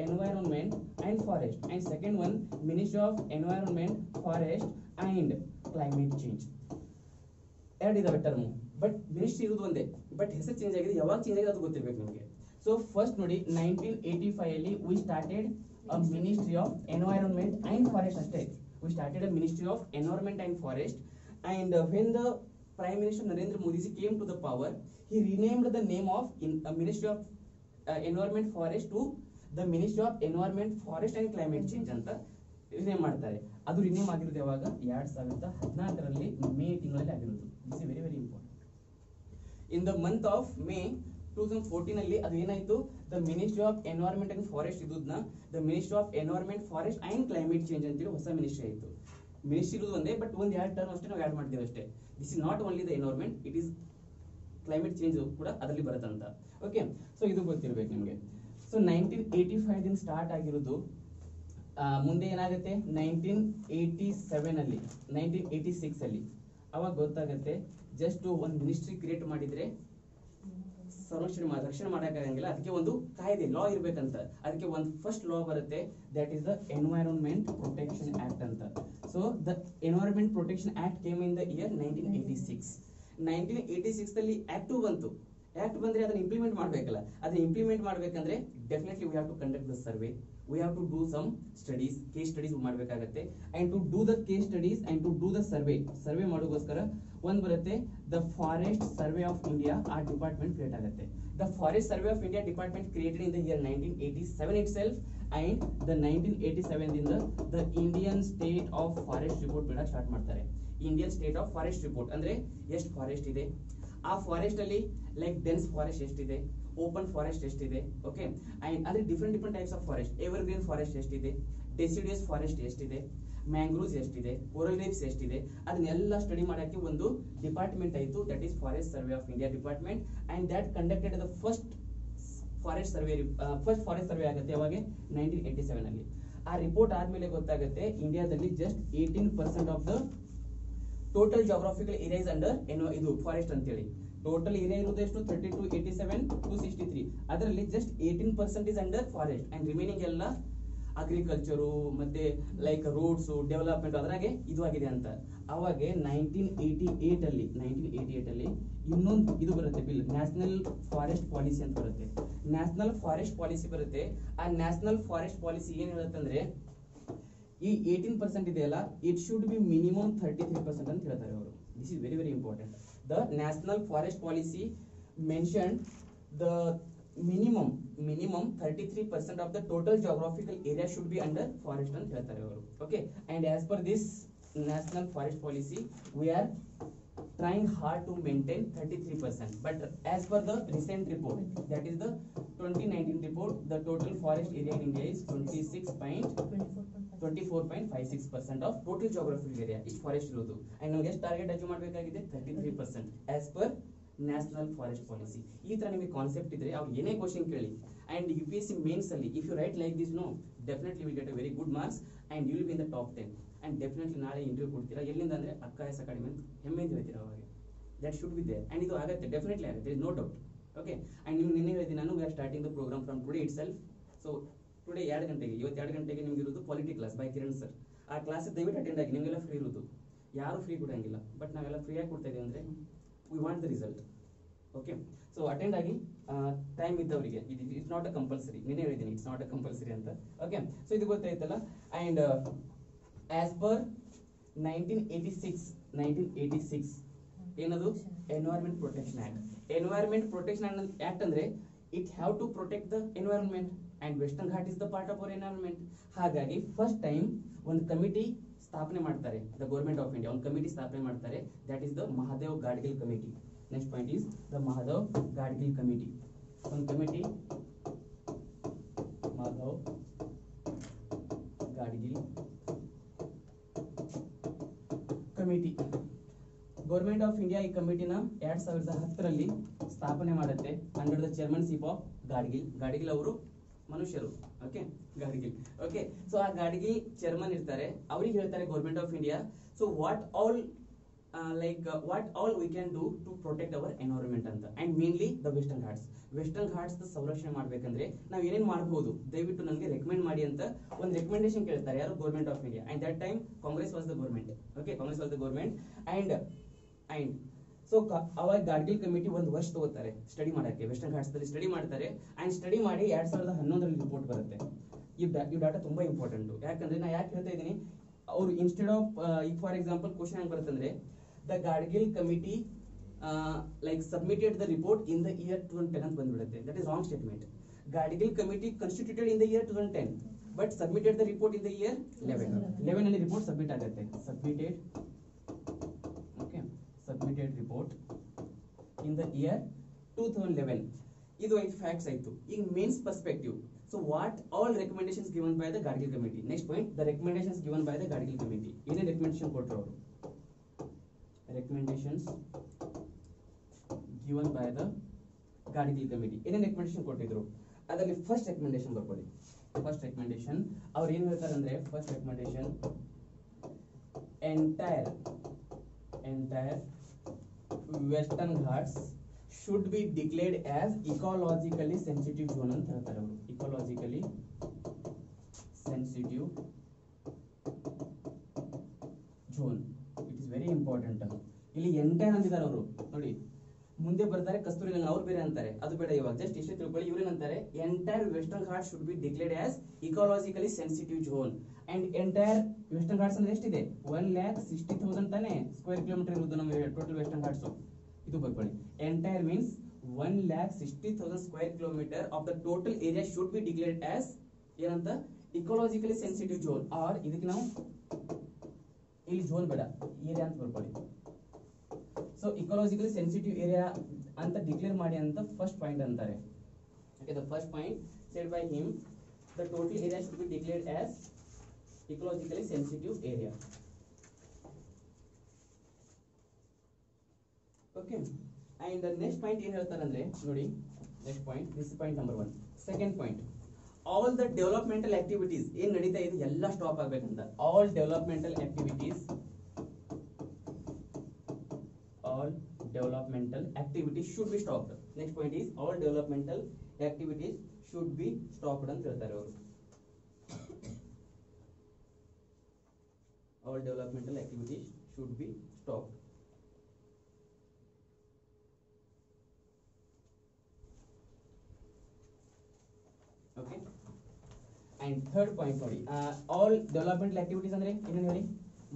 environment and forest and second one ministry of environment, forest and climate change. ಎರಡಿದಾವೆ ಟರ್ಮ್, ಬಟ್ ಮಿನಿಸ್ಟ್ರಿ ಇರೋದು ಒಂದೇ, ಬಟ್ ಹೆಸರು ಚೇಂಜ್ ಆಗಿದೆ. ಯಾವಾಗ ಚೇಂಜ್ ಆಗಿದೆ ಅದು ಗೊತ್ತಿರ್ಬೇಕು ನಿಮಗೆ. ಸೊ ಫಸ್ಟ್ ನೋಡಿ 1985 ಅಲ್ಲಿ we started a ministry of environment and forest ಅಷ್ಟೇ. We started a ministry of environment and forest and when the Prime Minister Narendra Modi ji came to the power, he renamed the name of Ministry of Environment Forest to the Ministry of Environment Forest and Climate Change ಅಂತ ರಿನೇಮ್ ಮಾಡ್ತಾರೆ. ಅದು ರಿನೇಮ್ ಆಗಿರೋದು ಯಾವಾಗ, 2014ರಲ್ಲಿ ಮೇ ತಿಂಗಳಲ್ಲಿ ಆಗಿರೋದು. This is very very important. In the month of May 2014 ಅಲ್ಲಿ ಅದು ಏನಾಯ್ತು, the ministry of environment and forest ಇದ್ನ the ministry of environment, forest and climate change ಅಂತೇಳಿ ಹೊಸ ಮಿನಿಸ್ಟ್ರಿ ಆಯಿತು. ಮಿನಿಸ್ಟ್ರಿ ಇರೋದು ಒಂದೇ, ಬಟ್ ಒಂದು 2 ಟರ್ಮ್ ಅಷ್ಟೇ ನಾವು ಆಡ್ ಮಾಡ್ತೀವಿ ಅಷ್ಟೇ. This is not only the environment, it is climate change ಕೂಡ ಅದರಲ್ಲಿ ಬರುತ್ತಂತ. ಓಕೆ, ಸೊ ಇದು ಗೊತ್ತಿರ್ಬೇಕು ನಿಮಗೆ. ಸೊ 1985 ದಿನ ಸ್ಟಾರ್ಟ್ ಆಗಿರೋದು. ಮುಂದೆ ಏನಾಗುತ್ತೆ 1987 ಅಲ್ಲಿ 1986 ಅಲ್ಲಿ ಅವಾಗ ಗೊತ್ತಾಗುತ್ತೆ ಜಸ್ಟ್ ಒಂದು ಮಿನಿಸ್ಟ್ರಿ ಕ್ರಿಯೇಟ್ ಮಾಡಿದ್ರೆ ರಕ್ಷಣೆ ಮಾಡೋಕ್ಕಾಗಂಗಿಲ್ಲ, ಅದಕ್ಕೆ ಒಂದು ಕಾಯ್ದೆ ಲಾ ಇರ್ಬೇಕಂತ. ಅದಕ್ಕೆ ಒಂದು ಫಸ್ಟ್ ಲಾ ಬರುತ್ತೆ, that is the environment protection act ಅಂತ. So the environment protection act came in the year 1986. 1986 ದಲ್ಲಿ ಆಕ್ಟ್ ಬಂತು. ಆಕ್ಟ್ ಬಂದ್ರೆ ಅದನ್ನ ಇಂಪ್ಲಿಮೆಂಟ್ ಮಾಡ್ಬೇಕಲ್ಲ, ಅದನ್ನ ಇಂಪ್ಲಿಮೆಂಟ್ ಮಾಡ್ಬೇಕಂದ್ರೆ definitely we have to conduct the survey, we have to do some studies, case studies ಮಾಡಬೇಕಾಗತ್ತೆ. And to do the case studies and to do the survey ಮಾಡೋಗೋಸ್ಕರ ಒಂದು ಬರುತ್ತೆ the forest survey of India. ಆ ಡಿಪಾರ್ಟ್ಮೆಂಟ್ ಕ್ರಿಯೇಟ್ ಆಗುತ್ತೆ. The forest survey of India department created in the year 1987 itself, and the 1987 ದಿಂದ the Indian state of forest report ಬಿಡಕ್ಕೆ ಸ್ಟಾರ್ಟ್ ಮಾಡ್ತಾರೆ. Indian state of forest report ಅಂದ್ರೆ ಎಷ್ಟು ಫಾರೆಸ್ಟ್ ಇದೆ, ಆ ಫಾರೆಸ್ಟ್ ಅಲ್ಲಿ ಲೈಕ್ ಡೆನ್ಸ್ ಫಾರೆಸ್ಟ್ ಎಷ್ಟಿದೆ, ಓಪನ್ ಫಾರೆಸ್ಟ್ ಎಷ್ಟಿದೆ, ಓಕೆ, ಅಂಡ್ ಅಂದ್ರೆ different types of forest, evergreen forest ಎಷ್ಟಿದೆ, ಡೆಸಿಡಿಯಸ್ ಫಾರೆಸ್ಟ್ ಎಷ್ಟಿದೆ, ಮ್ಯಾಂಗ್ರೋವ್ಸ್ ಎಷ್ಟಿದೆ, ಕೋರಲ್ ರೀಫ್ಸ್ ಎಷ್ಟಿದೆ, ಅದನ್ನೆಲ್ಲ ಸ್ಟಡಿ ಮಾಡಕ್ಕೆ ಒಂದು ಡಿಪಾರ್ಟ್ಮೆಂಟ್ ಆಯಿತು, that is forest survey of India department. And that conducted the first forest survey ಆಗುತ್ತೆ ಯಾವಾಗ 1987 ಅಲ್ಲಿ. ಆ ರಿಪೋರ್ಟ್ ಆದ್ಮೇಲೆ ಗೊತ್ತಾಗುತ್ತೆ ಇಂಡಿಯಾದಲ್ಲಿ just 18% of the total geographical area is under ಇದು ಫಾರೆಸ್ಟ್ ಅಂತೇಳಿ. ಟೋಟಲ್ ಏರಿಯಾ ಇರೋದು ಎಷ್ಟು 32, 87 to 63. ಅದರಲ್ಲಿ just 18% is under forest and remaining ಎಲ್ಲ ಅಗ್ರಿಕಲ್ಚರು ಮತ್ತೆ ಲೈಕ್ ರೋಡ್ಸ್ ಡೆವಲಪ್ಮೆಂಟ್ ಅದ್ರಾಗೆ ಇದು ಆಗಿದೆ ಅಂತ. ಅವಾಗ 1988 ಅಲ್ಲಿ ಇನ್ನೊಂದು ಇದು ಬರುತ್ತೆ ಬಿಲ್, ನ್ಯಾಷನಲ್ ಫಾರೆಸ್ಟ್ ಪಾಲಿಸಿ ಅಂತ ಬರುತ್ತೆ. ನ್ಯಾಷನಲ್ ಫಾರೆಸ್ಟ್ ಪಾಲಿಸಿ ಬರುತ್ತೆ. ಆ ನ್ಯಾಷನಲ್ ಫಾರೆಸ್ಟ್ ಪಾಲಿಸಿ ಏನ್ ಹೇಳುತ್ತಂದ್ರೆ ಈ 18% ಇದೆಯಲ್ಲ, ಇಟ್ ಶುಡ್ ಬಿ ಮಿನಿಮಮ್ 33% ಅಂತ ಹೇಳ್ತಾರೆ ಅವರು. This is very important. The national forest policy mention the minimum 33% of the total geographical area should be under forest ಅಂತ ಹೇಳ್ತಾರೆ ಅವರು. Okay, and as per this national forest policy we are trying hard to maintain 33%, but as per the recent report, that is the 2019 report, the total forest area in India is 24.56% of total geographical area is forest ಇರೋದು. and ನಮಗೆ ಎಷ್ಟು ಟಾರ್ಗೆಟ್ ಅಚೀವ್ ಮಾಡಬೇಕಾಗಿದೆ 33% as per national forest policy. ಈ ತರ ನಿಮಗೆ ಕಾನ್ಸೆಪ್ಟ್ ಇದ್ರೆ ಅವ್ರು ಏನೇ ಕ್ವಶನ್ ಕೇಳಿ, ಅಂಡ್ UPSC ಮೇನ್ಸ್ ಅಲ್ಲಿ if you write like this no, definitely will get a very good marks and you will be in the top 10. And definitely ನಾಳೆ ಇಂಟರ್ವ್ಯೂ ಕೊಡ್ತೀರಾ, ಎಲ್ಲಿಂದ ಅಂದ್ರೆ ಅಕ್ಕಾಯಸ್ ಅಕಾಡೆಮಿ ಅಂತ ಹೆಮ್ಮೆಯಿಂದ ಹೇಳ್ತೀರಾ ಅವಾಗ. That should be there, and ಇದು ಆಗುತ್ತೆ, ಡೆಫಿನೆಟ್ಲಿ ಆಗುತ್ತೆ, ನೋ ಡೌಟ್. ಓಕೆ, ಅಂಡ್ ನಿಮ್ಗೆ ನಿನ್ನೆ ಹೇಳಿದ್ದೀನಿ ನಾನು, we are starting the programme from today itself. So today 2 ಗಂಟೆಗೆ, ಇವತ್ತು 2 ಗಂಟೆಗೆ ನಿಮ್ಗೆ ಇರೋದು polity class by Kiran sir. ಆ ಕ್ಲಾಸ್ ದಯವಿಟ್ಟು ಅಟೆಂಡ್ ಆಗಿ, ನಿಮಗೆಲ್ಲ ಫ್ರೀ ಇರೋದು, ಯಾರು ಫ್ರೀ ಕೊಡಂಗಿಲ್ಲ, ಬಟ್ ನಾವೆಲ್ಲ ಫ್ರೀಯಾಗಿ ಕೊಡ್ತಾ ಇದೀವಿ ಅಂದ್ರೆ we want the result. Okay, so attend ಆಗಿ ಟೈಮ್ ಇದ್ದವರಿಗೆ, ಇಟ್ಸ್ ನಾಟ್ ಅ ಕಂಪಲ್ಸರಿ, ನೀನೇ ಹೇಳಿದ್ದೀನಿ ಇಟ್ಸ್ ನಾಟ್ ಅ ಕಂಪಲ್ಸರಿ ಅಂತ. ಓಕೆ, ಸೊ ಇದು ಗೊತ್ತಾಯ್ತಲ್ಲ. ಅಂಡ್ ಆಸ್ ಪರ್ 1986 ಏನದು environment protection act. Environment protection act ಅಂದ್ರೆ it have to protect the environment and western ghat is the part of our environment. ಹಾಗಾಗಿ ಫಸ್ಟ್ ಟೈಮ್ ಒಂದು ಕಮಿಟಿ ಸ್ಥಾಪನೆ ಮಾಡ್ತಾರೆ, ದ ಗೌರ್ಮೆಂಟ್ ಆಫ್ ಇಂಡಿಯಾ ಒಂದು ಕಮಿಟಿ ಸ್ಥಾಪನೆ ಮಾಡ್ತಾರೆ, that is the Mahadev Gadgil committee. Next point is the Madhav Gadgil Committee. One committee, Madhav Gadgil Committee. Government of India ಈ ಕಮಿಟಿನ 2010 ರಲ್ಲಿ ಸ್ಥಾಪನೆ ಮಾಡುತ್ತೆ under the chairmanship of Gadgil. Gadgil ಅವರು ಮನುಷ್ಯರು, ಓಕೆ, ಗಾಡ್ಗಿಲ್. ಓಕೆ, ಸೊ ಆ ಗಾಡ್ಗಿಲ್ ಚೇರ್ಮನ್ ಇರ್ತಾರೆ, ಅವ್ರಿಗೆ ಹೇಳ್ತಾರೆ government of India, so what all what all we can do to protect our environment ಅಂತ, and mainly the western ghats ಸಂರಕ್ಷಣೆ ಮಾಡ್ಬೇಕಂದ್ರೆ ನಾವು ಏನೇನ್ ಮಾಡಬಹುದು, ದಯವಿಟ್ಟು ನನಗೆ ರೆಕಮೆಂಡ್ ಮಾಡಿ ಅಂತ ಒಂದು ರೆಕಮೆಂಡೇಶನ್ ಕೇಳ್ತಾರೆ ಯಾರು, government of India. And that time Congress was the government. Okay, Congress was the government. And so ಅವಾಗ ಗಾಡ್ಗಿಲ್ ಕಮಿಟಿ ಒಂದು ವರ್ಷ ತಗೋತಾರೆ ಸ್ಟಡಿ ಮಾಡಕ್ಕೆ, ವೆಸ್ಟರ್ನ್ ಘಾಟ್ಸ್ ದಲ್ಲಿ ಸ್ಟಡಿ ಮಾಡ್ತಾರೆ. ಅಂಡ್ ಸ್ಟಡಿ ಮಾಡಿ 2011 ರಿಪೋರ್ಟ್ ಬರುತ್ತೆ. ಈ ಡಾಟಾ ತುಂಬಾ ಇಂಪಾರ್ಟೆಂಟ್, ಯಾಕಂದ್ರೆ ನಾ ಯಾಕೆ ಹೇಳ್ತಾ ಇದ್ದೀನಿ, ಅವರು ಇನ್ಸ್ಟೆಡ್ ಆಫ್ ಈಗ ಫಾರ್ ಎಕ್ಸಾಂಪಲ್ ಕ್ವಶನ್ ಹೆಂಗ್ ಬರುತ್ತಂದ್ರೆ, the Gadgil committee submitted the report in the year 2010 ಅಂತ ಬಂದ್ಬಿಡುತ್ತೆ. that is wrong statement. Gadgil committee constituted in the year 2010 but submitted the report in the year 11 ಅಲ್ಲಿ ರಿಪೋರ್ಟ್ ಸಬ್ಮಿಟ್ ಆಗುತ್ತೆ. submitted report in the year 2011. ಇದು 5 ಫ್ಯಾಕ್ಟ್ಸ್ ಆಯ್ತು. ಈಗ mains perspective. So what all recommendations given by the Gadgil committee? Next point, the recommendations given by the Gadgil committee. ಏನೇ ರೆಕಮೆಂಡೇಶನ್ ಕೊಟ್ಟರು ಅವರು, recommendations given by the Gadgil committee. ಏನೇನು ರೆಕಮೆಂಡೇಶನ್ ಕೊಟ್ಟಿದ್ರು ಅದರಲ್ಲಿ ಫಸ್ಟ್ ರೆಕಮೆಂಡೇಶನ್ ಬರ್ಕೊಳ್ಳಿ. ಫಸ್ಟ್ ರೆಕಮೆಂಡೇಶನ್ ಅವ್ರು ಏನು ಹೇಳ್ತಾರೆ ಅಂದ್ರೆ, first recommendation entire western Ghats should be declared as ecologically sensitive zone ಅಂತ ಹೇಳ್ತಾರೆ ಅವರು. ecologically sensitive zone, it is very important. ಇಲ್ಲಿ ಎಂಟೈರ್ ಅಂತಿದ್ದಾರೆ ಅವರು ನೋಡಿ, ಮುಂದೆ ಬರ್ತಾರೆ ಕಸ್ತೂರಿ ರಂಗನ್ ಅವ್ರು ಬೇರೆ ಅಂತಾರೆ, ಅದು ಬೇಡ ಇವಾಗ ಜಸ್ಟ್ ಇಷ್ಟೇ ತಿಳ್ಕೊಳ್ಳಿ. ಇವ್ರೇನಂತಾರೆ entire western ghat should be declared as ecologically sensitive zone. And entire western ghats ಅಂದ್ರೆ ಎಷ್ಟಿದೆ, 1,60,000 ತಾನೇ ಸ್ಕ್ವೇರ್ ಕಿಲೋಮೀಟರ್ ಇರುವುದು ನಮ್ಮ ಟೋಟಲ್ ವೆಸ್ಟರ್ನ್ ಘಾಟ್ಸ್. ಇದು ಬರ್ಕೊಳ್ಳಿ, entire means 1,60,000 square kilometre of the total area should be declared as ಏನಂತ ಇಕಾಲಜಿಕಲಿ ಸೆನ್ಸಿಟಿವ್ ಝೋನ್. ಆರ್ ಇದಕ್ಕೆ ನಾವು ಇಲ್ಲಿ ಝೋನ್ ಬೇಡ ಏರಿಯಾ ಅಂತ ಬರ್ಕೊಳ್ಳಿ. ಸೊ ಇಕಾಲಜಿಕಲಿ ಸೆನ್ಸಿಟಿವ್ ಏರಿಯಾ ಅಂತ ಡಿಕ್ಲೇರ್ ಮಾಡಿ ಅಂತ ಫಸ್ಟ್ ಪಾಯಿಂಟ್ ಅಂತಾರೆ. Okay, the first point said by him, the total area should be declared as ecologically sensitive area. Okay, and the next point ಏನು ಹೇಳ್ತಾರೆ ಅಂದ್ರೆ ನೋಡಿ, next point, this is point number 1. Second point, all the developmental activities ಏನು ನಡೀತಾ ಇದೆ ಎಲ್ಲ ಸ್ಟಾಪ್ ಆಗಬೇಕಂತ. all developmental activities should be stopped. Next point is all developmental activities should be stopped ಅಂತ ಹೇಳ್ತಾರೆ ಅವರು. all developmental activities should be stopped. Okay, and third point ನೋಡಿ, all developmental activities ಅಂದ್ರೆ ಏನೇನು ಹೇಳಿ,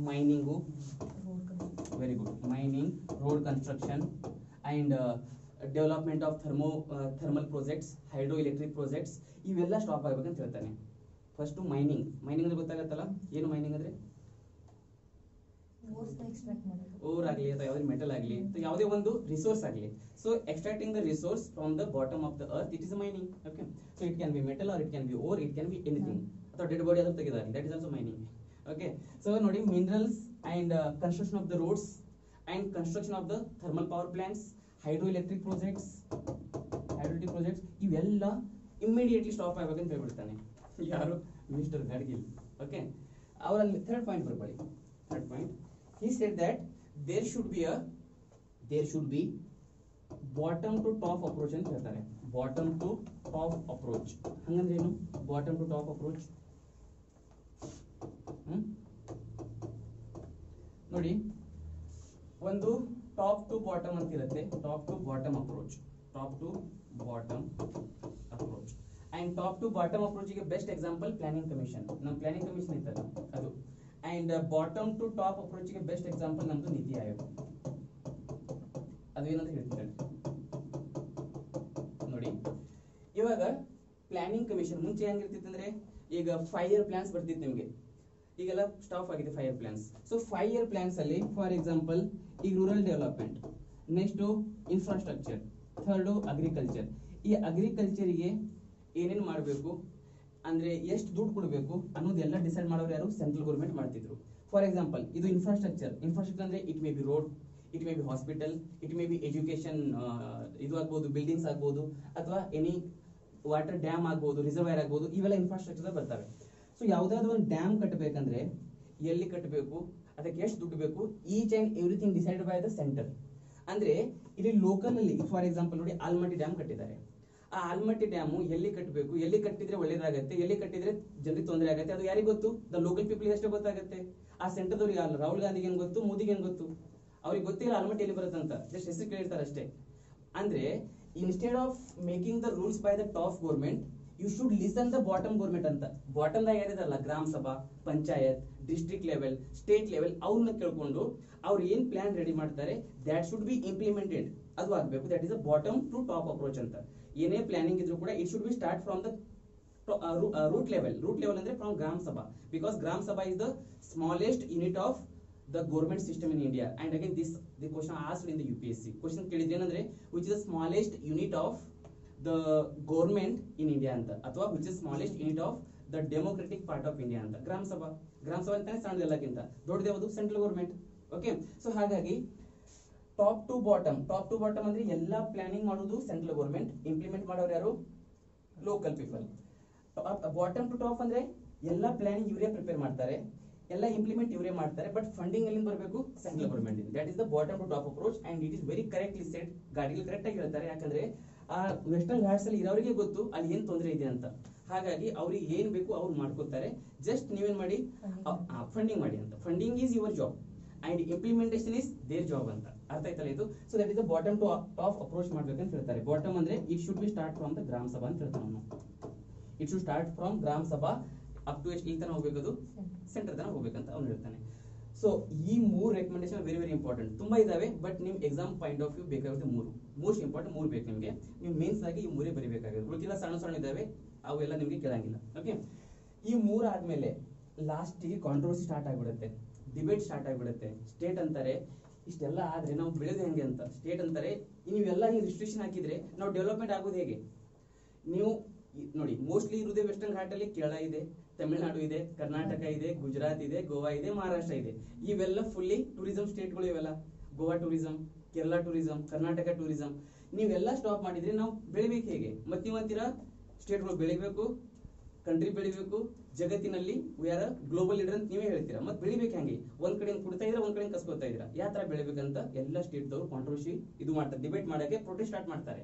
mining, very good, mining, road construction, and development of thermal projects, hydroelectric projects, ಇವೆಲ್ಲ ಸ್ಟಾಪ್ ಆಗಬೇಕಂತ ಹೇಳ್ತಾನೆ. ಫಸ್ಟ್ ಮೈನಿಂಗ್ ಅಂದ್ರೆ ಗೊತ್ತಾಗತ್ತಲ್ಲ, ಏನು ಮೈನಿಂಗ್ ಅಂದ್ರೆ ಓರ್ ಆಗಲಿ ಅಥವಾ ಯಾವುದೇ ಮೆಟಲ್ ಆಗಲಿ ಯಾವುದೇ ಒಂದು ರಿಸೋರ್ಸ್ ಆಗಲಿ. So extracting the resource from the bottom of the earth, it is mining. Okay, so it can be metal or it can be ore, it can be anything, ಅಥವಾ ಡೆಡ್ ಬಾಡಿ ಆದ್ರೂ ತೆಗೆದಾರೆ, that is also mining. Okay, so ನೋಡಿ, minerals and construction of the roads and construction of the thermal power plants, hydroelectric projects ಇವೆಲ್ಲ ಇಮಿಡಿಯೇಟ್ಲಿ ಸ್ಟಾಪ್ ಆಗಬೇಕಂತ ಹೇಳ್ಬಿಡ್ತಾನೆ ಯಾರು, ಮಿಸ್ಟರ್ ಗಡ್ಗಿಲ್. ಓಕೆ, ಅವರಲ್ಲಿ ಥರ್ಡ್ ಪಾಯಿಂಟ್ ಬರ್ಕೊಳ್ಳಿ. Third point, he said that there should be bottom to top approach ಅಂತ ಹೇಳ್ತಾರೆ. bottom to top approach ಹಂಗಂದ್ರೆ ಏನು, bottom to top approach ನೋಡಿ, ಒಂದು ಟಾಪ್ ಟು ಬಾಟಮ್ ಅಂತ ಇರುತ್ತೆ, top to bottom approach, and top to bottom approach ಗೆ ಬೆಸ್ಟ್ ಎಕ್ಸಾಂಪಲ್ ಪ್ಲಾನಿಂಗ್ ಕಮಿಷನ್, ನಮ್ಮ ಪ್ಲಾನಿಂಗ್ ಕಮಿಷನ್ ಇತ್ತಲ್ಲ ಅದು. And bottom to top approach ಗೆ ಬೆಸ್ಟ್ ಎಕ್ಸಾಂಪಲ್ ನಮ್ದು ನೀತಿ ಆಯೋಗ. ಅದು ಏನಂತ ಹೇಳ್ತೀನಿ ನೋಡಿ, ಇವಾಗ ಪ್ಲಾನಿಂಗ್ ಕಮಿಷನ್ ಮುಂಚೆ ಹೆಂಗಿರ್ತಿತ್ತು ಅಂದ್ರೆ, ಈಗ 5 year ಪ್ಲಾನ್ಸ್ ಬರ್ತಿತ್ತು ನಿಮ್ಗೆ, ಈಗೆಲ್ಲ ಸ್ಟಾಪ್ ಆಗಿದೆ 5 year plans. So 5 year plans ಅಲ್ಲಿ ಫಾರ್ ಎಕ್ಸಾಂಪಲ್ ಈಗ rural development, next infrastructure, third agriculture. ಈ ಅಗ್ರಿಕಲ್ಚರಿಗೆ ಏನೇನು ಮಾಡಬೇಕು ಅಂದ್ರೆ ಎಷ್ಟು ದುಡ್ಡು ಕೊಡಬೇಕು ಅನ್ನೋದೆಲ್ಲ ಡಿಸೈಡ್ ಮಾಡೋರು ಯಾರು, ಸೆಂಟ್ರಲ್ ಗೌರ್ಮೆಂಟ್ ಮಾಡ್ತಿದ್ರು. ಫಾರ್ ಎಕ್ಸಾಂಪಲ್ ಇದು ಇನ್ಫ್ರಾಸ್ಟ್ರಕ್ಚರ್ ಅಂದ್ರೆ it may be road, it may be hospital, it may be education, ಇದು ಆಗ್ಬೋದು, ಬಿಲ್ಡಿಂಗ್ಸ್ ಆಗ್ಬೋದು, ಅಥವಾ ಎನಿ ವಾಟರ್ ಡ್ಯಾಮ್ ಆಗ್ಬೋದು, ರಿಸರ್ವೈರ್ ಆಗ್ಬೋದು, ಇವೆಲ್ಲ ಇನ್ಫ್ರಾಸ್ಟ್ರಕ್ಚರ್ ಬರ್ತವೆ. ಸೊ ಯಾವುದಾದ್ರು ಒಂದು ಡ್ಯಾಮ್ ಕಟ್ಟಬೇಕಂದ್ರೆ ಎಲ್ಲಿ ಕಟ್ಟಬೇಕು, ಅದಕ್ಕೆ ಎಷ್ಟು ದುಡ್ಡು ಬೇಕು, each and everything decide by the centre. ಅಂದ್ರೆ ಇಲ್ಲಿ ಲೋಕಲ್ ಅಲ್ಲಿ ಫಾರ್ ಎಕ್ಸಾಂಪಲ್ ನೋಡಿ, ಆಲ್ಮಟ್ಟಿ ಡ್ಯಾಮ್ ಕಟ್ಟಿದ್ದಾರೆ. ಆ ಆಲ್ಮಟ್ಟಿ ಡ್ಯಾಮು ಎಲ್ಲಿ ಕಟ್ಟಬೇಕು, ಎಲ್ಲಿ ಕಟ್ಟಿದ್ರೆ ಒಳ್ಳೇದಾಗತ್ತೆ, ಎಲ್ಲಿ ಕಟ್ಟಿದ್ರೆ ಜನರಿಗೆ ತೊಂದರೆ ಆಗುತ್ತೆ, ಅದು ಯಾರಿಗೆ ಗೊತ್ತು, ದ ಲೋಕಲ್ ಪೀಪಲ್ ಅಷ್ಟೇ ಗೊತ್ತಾಗುತ್ತೆ. ಆ ಸೆಂಟರ್ದವ್ರಿಗೆ ಅಲ್ಲ, ರಾಹುಲ್ ಗಾಂಧಿಗೆ ಏನ್ ಗೊತ್ತು, ಮೋದಿಗೆ ಏನ್ ಗೊತ್ತು, ಅವ್ರಿಗೆ ಗೊತ್ತಿಲ್ಲ ಆಲ್ಮಟ್ಟಿ ಎಲ್ಲಿ ಬರುತ್ತೆ ಅಂತ, ಜಸ್ಟ್ ಹೆಸರು ಕೇಳಿರ್ತಾರೆ ಅಷ್ಟೇ. ಅಂದ್ರೆ instead of making the rules by the top government, you should listen the bottom government ಅಂತ. ಬಾಟಮ್ ದಾಗ ಯಾರಿದಾರಲ್ಲ, gram sabha, panchayat, district level, state level, ಅವ್ರನ್ನ ಕೇಳ್ಕೊಂಡು ಅವ್ರು ಏನ್ ಪ್ಲಾನ್ ರೆಡಿ ಮಾಡ್ತಾರೆ, ದ್ಯಾಟ್ ಶುಡ್ ಬಿ ಇಂಪ್ಲಿಮೆಂಟೆಡ್, ಅದು ಆಗ್ಬೇಕು. That is the bottom to top approach ಅಂತ. ಏನೇ ಪ್ಲಾನಿಂಗ್ ಇದ್ರು ಕೂಡ it should be start from the root level ಅಂದ್ರೆ ಫ್ರಮ್ ಗ್ರಾಮ ಸಭಾ, ಬಿಕಾಸ್ ಗ್ರಾಮ ಸಭಾ is the smallest unit of the government system in India. And again the question asked in the UPSC question ಕೇಳಿದ್ರೆ ಏನಂದ್ರೆ, which is the smallest unit of the government in India ಅಂತ, ಅಥವಾ which is smallest unit of the democratic part of India ಅಂತ. ಗ್ರಾಮ ಸಭಾ ಅಂತಾನೆ ಸಣ್ಣದೆಲ್ಲಕ್ಕಿಂತ ದೊಡ್ಡದು ಯಾವುದು, ಸೆಂಟ್ರಲ್ ಗೌರ್ಮೆಂಟ್. ಓಕೆ, ಸೊ ಹಾಗಾಗಿ ಟಾಪ್ ಟು ಬಾಟಮ್ ಅಂದ್ರೆ ಎಲ್ಲಾ ಪ್ಲಾನಿಂಗ್ ಮಾಡೋದು ಸೆಂಟ್ರಲ್ ಗೌರ್ಮೆಂಟ್, ಇಂಪ್ಲಿಮೆಂಟ್ ಮಾಡೋರು ಯಾರು, local people. Bottom to top ಅಂದ್ರೆ ಎಲ್ಲಾ ಪ್ಲಾನಿಂಗ್ ಇವರೇ ಪ್ರಿಪೇರ್ ಮಾಡ್ತಾರೆ, ಎಲ್ಲ ಇಂಪ್ಲಿಮೆಂಟ್ ಇವರೇ ಮಾಡ್ತಾರೆ, ಬಟ್ ಫಂಡಿಂಗ್ ಎಲ್ಲಿಂದ ಬರಬೇಕು? ಸೆಂಟ್ರಲ್ ಗೌರ್ಮೆಂಟ್ ಇಂದ. That is the bottom to top approach and it is very correctly set. Gadgil correct ಆಗಿ ಹೇಳ್ತಾರೆ, ಯಾಕಂದ್ರೆ ಆ ವೆಸ್ಟರ್ನ್ ಘಾಟ್ಸ್ ಅಲ್ಲಿ ಇರೋರಿಗೆ ಗೊತ್ತು ಅಲ್ಲಿ ಏನ್ ತೊಂದರೆ ಇದೆ ಅಂತ. ಹಾಗಾಗಿ ಅವ್ರಿಗೆ ಏನ್ ಬೇಕು ಅವ್ರು ಮಾಡ್ಕೋತಾರೆ. ಜಸ್ಟ್ ನೀವೇನ್ ಮಾಡಿ, ಫಂಡಿಂಗ್ ಮಾಡಿ ಅಂತ. Funding is your job and implementation is their job ಅಂತ. ಅರ್ಥ ಆಯ್ತಲ್ಲ ಇದು? So that is the bottom to top approach ಮಾಡ್ಬೇಕಂತ ಹೇಳ್ತಾರೆ. ಬಾಟಮ್ ಅಂದ್ರೆ it should be start from the gram sabha ಅಂತ ಹೇಳ್ತಾರೆ ನಾವು. It should start from gram ಸಭಾ ಅಪ್ ಟು ಎಷ್ಟು ಈ ತರ ಹೋಗ್ಬೇಕದು ಸೆಂಟರ್ ತನ ಹೋಗ್ಬೇಕಂತ ಅವ್ನು ಹೇಳ್ತಾನೆ. ಸೊ ಈ 3 ರೆಕಮೆಂಡೇಶನ್ ವೆರಿ ವೆರಿ ಇಂಪಾರ್ಟೆಂಟ್. ತುಂಬಾ ಇದಾವೆ, ಬಟ್ ನಿಮ್ ಎಕ್ಸಾಮ್ ಪಾಯಿಂಟ್ ಆಫ್ ವ್ಯೂ ಬೇಕಾಗುತ್ತೆ 3 ಮೋಸ್ಟ್ ಇಂಪಾರ್ಟೆಂಟ್ 3 ಬೇಕು ನಿಮಗೆ. ನೀವು ಮೇನ್ಸ್ ಆಗಿ ಈ 3 ಬರೀಬೇಕಾಗುತ್ತೆ. ಉಳಿದಿಲ್ಲ ಸಣ್ಣ ಸಣ್ಣ ಇದಾವೆ, ಅವೆಲ್ಲ ನಿಮಗೆ ಕೇಳಂಗಿಲ್ಲ. ಓಕೆ, ಈ 3 ಆದ್ಮೇಲೆ ಲಾಸ್ಟಿಗೆ ಕಾಂಟ್ರವರ್ಸಿ ಸ್ಟಾರ್ಟ್ ಆಗ್ಬಿಡುತ್ತೆ, ಡಿಬೇಟ್ ಸ್ಟಾರ್ಟ್ ಆಗ್ಬಿಡುತ್ತೆ. ಸ್ಟೇಟ್ ಅಂತಾರೆ ಇಷ್ಟೆಲ್ಲ ಆದ್ರೆ ನಾವು ಬೆಳೆದು ಹೆಂಗೆ ಅಂತ. ಸ್ಟೇಟ್ ಅಂತಾರೆ ನೀವೆಲ್ಲ ಹಿಂಗೆ ರಿಸ್ಟ್ರಿಕ್ಷನ್ ಹಾಕಿದ್ರೆ ನಾವು ಡೆವಲಪ್ಮೆಂಟ್ ಆಗೋದು ಹೇಗೆ? ನೀವು ನೋಡಿ, ಮೋಸ್ಟ್ಲಿ ಇರುವುದೇ ವೆಸ್ಟರ್ನ್ ಘಾಟ್ ಅಲ್ಲಿ. ಕೇರಳ ಇದೆ, ತಮಿಳುನಾಡು ಇದೆ, ಕರ್ನಾಟಕ ಇದೆ, ಗುಜರಾತ್ ಇದೆ, ಗೋವಾ ಇದೆ, ಮಹಾರಾಷ್ಟ್ರ ಇದೆ. ಇವೆಲ್ಲ ಫುಲ್ಲಿ ಟೂರಿಸಂ ಸ್ಟೇಟ್ಗಳು ಇವೆಲ್ಲ. Goa tourism, Kerala tourism, Karnataka tourism. ನೀವೆಲ್ಲ ಸ್ಟಾಪ್ ಮಾಡಿದ್ರೆ ನಾವು ಬೆಳಿಬೇಕು ಹೇಗೆ? ಮತ್ತೆ ನೀವಂತೀರಾ ಸ್ಟೇಟ್ಗಳು ಬೆಳಿಬೇಕು, ಕಂಟ್ರಿ ಬೆಳಿಬೇಕು, ಜಗತ್ತಿನಲ್ಲಿ ವಿ ಆರ್ ಗ್ಲೋಬಲ್ ಲೀಡರ್ ಅಂತ ನೀವೇ ಹೇಳ್ತೀರಾ. ಮತ್ತೆ ಬೆಳಿಬೇಕು ಹೆಂಗೆ? ಒಂದ್ ಕಡೆ ಕೊಡ್ತಾ ಇದ್ರೆ ಒಂದ್ ಕಡೆ ಕಸ್ಕೊತಾ ಇದ್ದೀರಾ. ಯಾವ ತರ ಬೆಳಿಬೇಕಂತ ಎಲ್ಲ ಸ್ಟೇಟ್ ದವರು ಕಾಂಟ್ರವರ್ಸಿ ಇದು ಮಾಡ್ತಾರೆ, ಡಿಬೇಟ್ ಮಾಡಕ್ಕೆ ಪ್ರೊಟೆಸ್ಟ್ ಸ್ಟಾರ್ಟ್ ಮಾಡ್ತಾರೆ.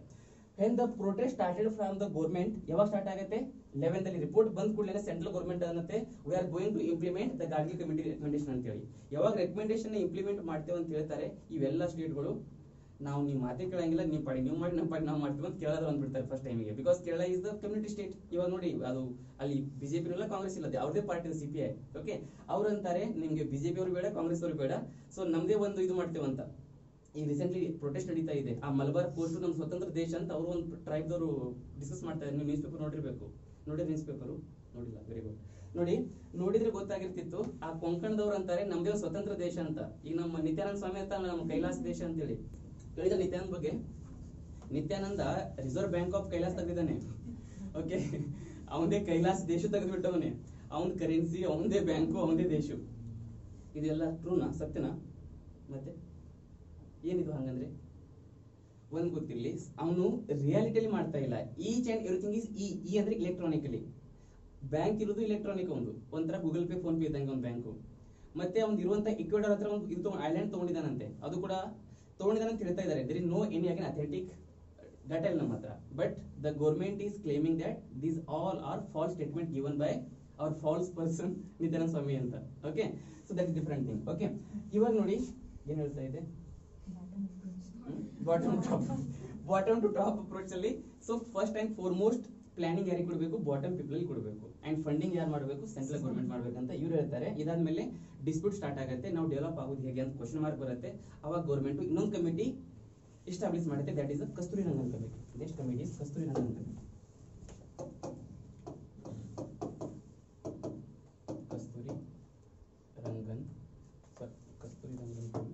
when the protest started from the government, ಯಾವಾಗ ಸ್ಟಾರ್ಟ್ ಆಗುತ್ತೆ? 11th ಅಲ್ಲಿ ರಿಪೋರ್ಟ್ ಬಂದ ಕೂಡಲೇ ಸೆಂಟ್ರಲ್ ಗವರ್ಮೆಂಟ್ ಅನ್ನತ್ತೆ we are going to implement the Gadgil committee recommendation ಅಂತ ಹೇಳಿ. ಯಾವಾಗ ರೆಕಮೆಂಡೇಶನ್ ಇಂಪ್ಲಿಮೆಂಟ್ ಮಾಡ್ತೇವೆ ಅಂತ ಹೇಳ್ತಾರೆ, ಇವೆಲ್ಲ ಸ್ಟೇಟ್ಗಳು ನಾವು ನೀವು ಮಾತೇ ಕೇಳಂಗಿಲ್ಲ, ನೀವು ಪಾಡಿ ನೀವು ಮಾಡಿ ನಮ್ಮ ಪಾಡಿ ನಾವು ಮಾಡ್ತೀವಿ ಅಂತ ಕೇಳೋದು ಅಂದ್ಬಿಡ್ತಾರೆ ಫಸ್ಟ್ ಟೈಮಿಗೆ. Because Kerala is the community state. ಇವಾಗ ನೋಡಿ, ಅದು ಅಲ್ಲಿ ಬಿಜೆಪಿ ಇಲ್ಲ, ಕಾಂಗ್ರೆಸ್ ಇಲ್ಲ, ಅವ್ರದೇ ಪಾರ್ಟಿ CPI. ಓಕೆ, ಅವ್ರು ಅಂತಾರೆ ನಿಮ್ಗೆ ಬಿಜೆಪಿ ಅವರು ಬೇಡ, ಕಾಂಗ್ರೆಸ್ ಅವರು ಬೇಡ, ಸೊ ನಮ್ದೇ ಒಂದು ಇದು ಮಾಡ್ತೇವೆ ಅಂತ. ಈಗ ರೀಸೆಂಟ್ಲಿ ಪ್ರೊಟೆಸ್ಟ್ ನಡೀತಾ ಇದೆ. ಆ ಮಲಬಾರ್ ಪೋಸ್ಟ್ ನಮ್ಮ ಸ್ವತಂತ್ರ ದೇಶ ಅಂತ ಅವರು ಒಂದು ಟ್ರೈಬ್ ದವರು ಡಿಸ್ಕಸ್ ಮಾಡ್ತಾ ಇದ್ದಾರೆ. ನೀವು ನ್ಯೂಸ್ ಪೇಪರ್ ನೋಡಿರ್ಬೇಕು. ನೋಡಿದ್ರೆ ನ್ಯೂಸ್ ಪೇಪರು ನೋಡಿಲ್ಲ, ವೆರಿ ಗುಡ್. ನೋಡಿ, ನೋಡಿದ್ರೆ ಗೊತ್ತಾಗಿರ್ತಿತ್ತು. ಆ ಕೊಂಕಣದವ್ರು ಅಂತಾರೆ ನಮ್ದೇ ಒಂದು ಸ್ವತಂತ್ರ ದೇಶ ಅಂತ. ಈಗ ನಮ್ಮ ನಿತ್ಯಾನಂದ ಸ್ವಾಮಿ ಅಂತ ನಮ್ಮ ಕೈಲಾಸ ದೇಶ ಅಂತೇಳಿ ಕೇಳಿದ ನಿತ್ಯಾನಂದ ಬಗ್ಗೆ. Nithyananda reserve bank of Kailasa ತೆಗೆದಿದ್ದಾನೆ. ಓಕೆ, ಅವನದೇ ಕೈಲಾಸ ದೇಶ ತೆಗೆದ್ಬಿಟ್ಟವನೇ. ಅವನ ಕರೆನ್ಸಿ, ಅವನದೇ ಬ್ಯಾಂಕು, ಅವನದೇ ದೇಶ. ಇದೆಲ್ಲ ಟ್ರೂನಾ, ಸತ್ಯನಾ? ಮತ್ತೆ ಏನಿದು ಹಂಗಂದ್ರೆ? ಒಂದ್ ಗೊತ್ತಿರ್ಲಿ, ಅವನು ರಿಯಾಲಿಟಿಯಲ್ಲಿ ಮಾಡ್ತಾ ಇಲ್ಲ. ಈಚ್ ಅಂಡ್ ಎವ್ರಿಥಿಂಗ್ ಇಸ್ ಈ ಅಂದ್ರೆ ಇಲೆಕ್ಟ್ರಾನಿಕಲಿ. ಬ್ಯಾಂಕ್ ಇರೋದು ಇಲೆಕ್ಟ್ರಾನಿಕ್. ಒಂಥರ ಗೂಗಲ್ ಪೇ, ಫೋನ್ ಪೇ ಇದ್ದಂಗೆ ಒಂದು ಬ್ಯಾಂಕು. ಮತ್ತೆ ಅವ್ನು ಇರುವಂತ ಇಕ್ವೆಡರ್ ಹತ್ರ ಒಂದು ಇದು ಐಲ್ಯಾಂಡ್ ತಗೊಂಡಿದ್ದಾನಂತೆ. ಅದು ಕೂಡ ತಗೊಂಡಿದ್ದಾನೆ ಅಂತ ಹೇಳ್ತಾ ಇದ್ದಾರೆ. There is no any again authentic data ಇಲ್ಲ ನಮ್ಮ ಹತ್ರ. But the government is claiming that these all are false statement given by our false person Nithyananda Swami ಅಂತ. Okay, so that is different thing. Okay, ಇವಾಗ ನೋಡಿ ಏನ್ ಹೇಳ್ತಾ ಇದೆ, ಬಾಟಮ್ ಟು ಟಾಪ್ ಅಪ್ರೋಚ್ ಅಲ್ಲಿ. So first and foremost planning ಯಾರಿಗೆ ಕೊಡಬೇಕು? ಬಾಟಮ್ ಪೀಪಲ್ ಕೊಡಬೇಕು. ಅಂಡ್ ಫಂಡಿಂಗ್ ಯಾರು ಮಾಡಬೇಕು? ಸೆಂಟ್ರಲ್ ಗವರ್ಮೆಂಟ್ ಮಾಡ್ಬೇಕಂತ ಇವ್ರು ಹೇಳ್ತಾರೆ. ಇದಾದ್ಮೇಲೆ ಡಿಸ್ಪ್ಯೂಟ್ ಸ್ಟಾರ್ಟ್ ಆಗುತ್ತೆ. ನಾವು ಡೆವಲಪ್ ಆಗೋದು ಹೇಗೆ ಅಂತ ಕ್ವಶನ್ ಮಾರ್ಕ್ ಬರುತ್ತೆ. ಅವಾಗ ಗೌರ್ಮೆಂಟ್ ಇನ್ನೊಂದು ಕಮಿಟಿ ಎಸ್ಟಾಬ್ಲಿಷ್ ಮಾಡುತ್ತೆ. That is Kasturi Rangan committee. Next committee is Kasturi Rangan committee. Kasturi Rangan committee.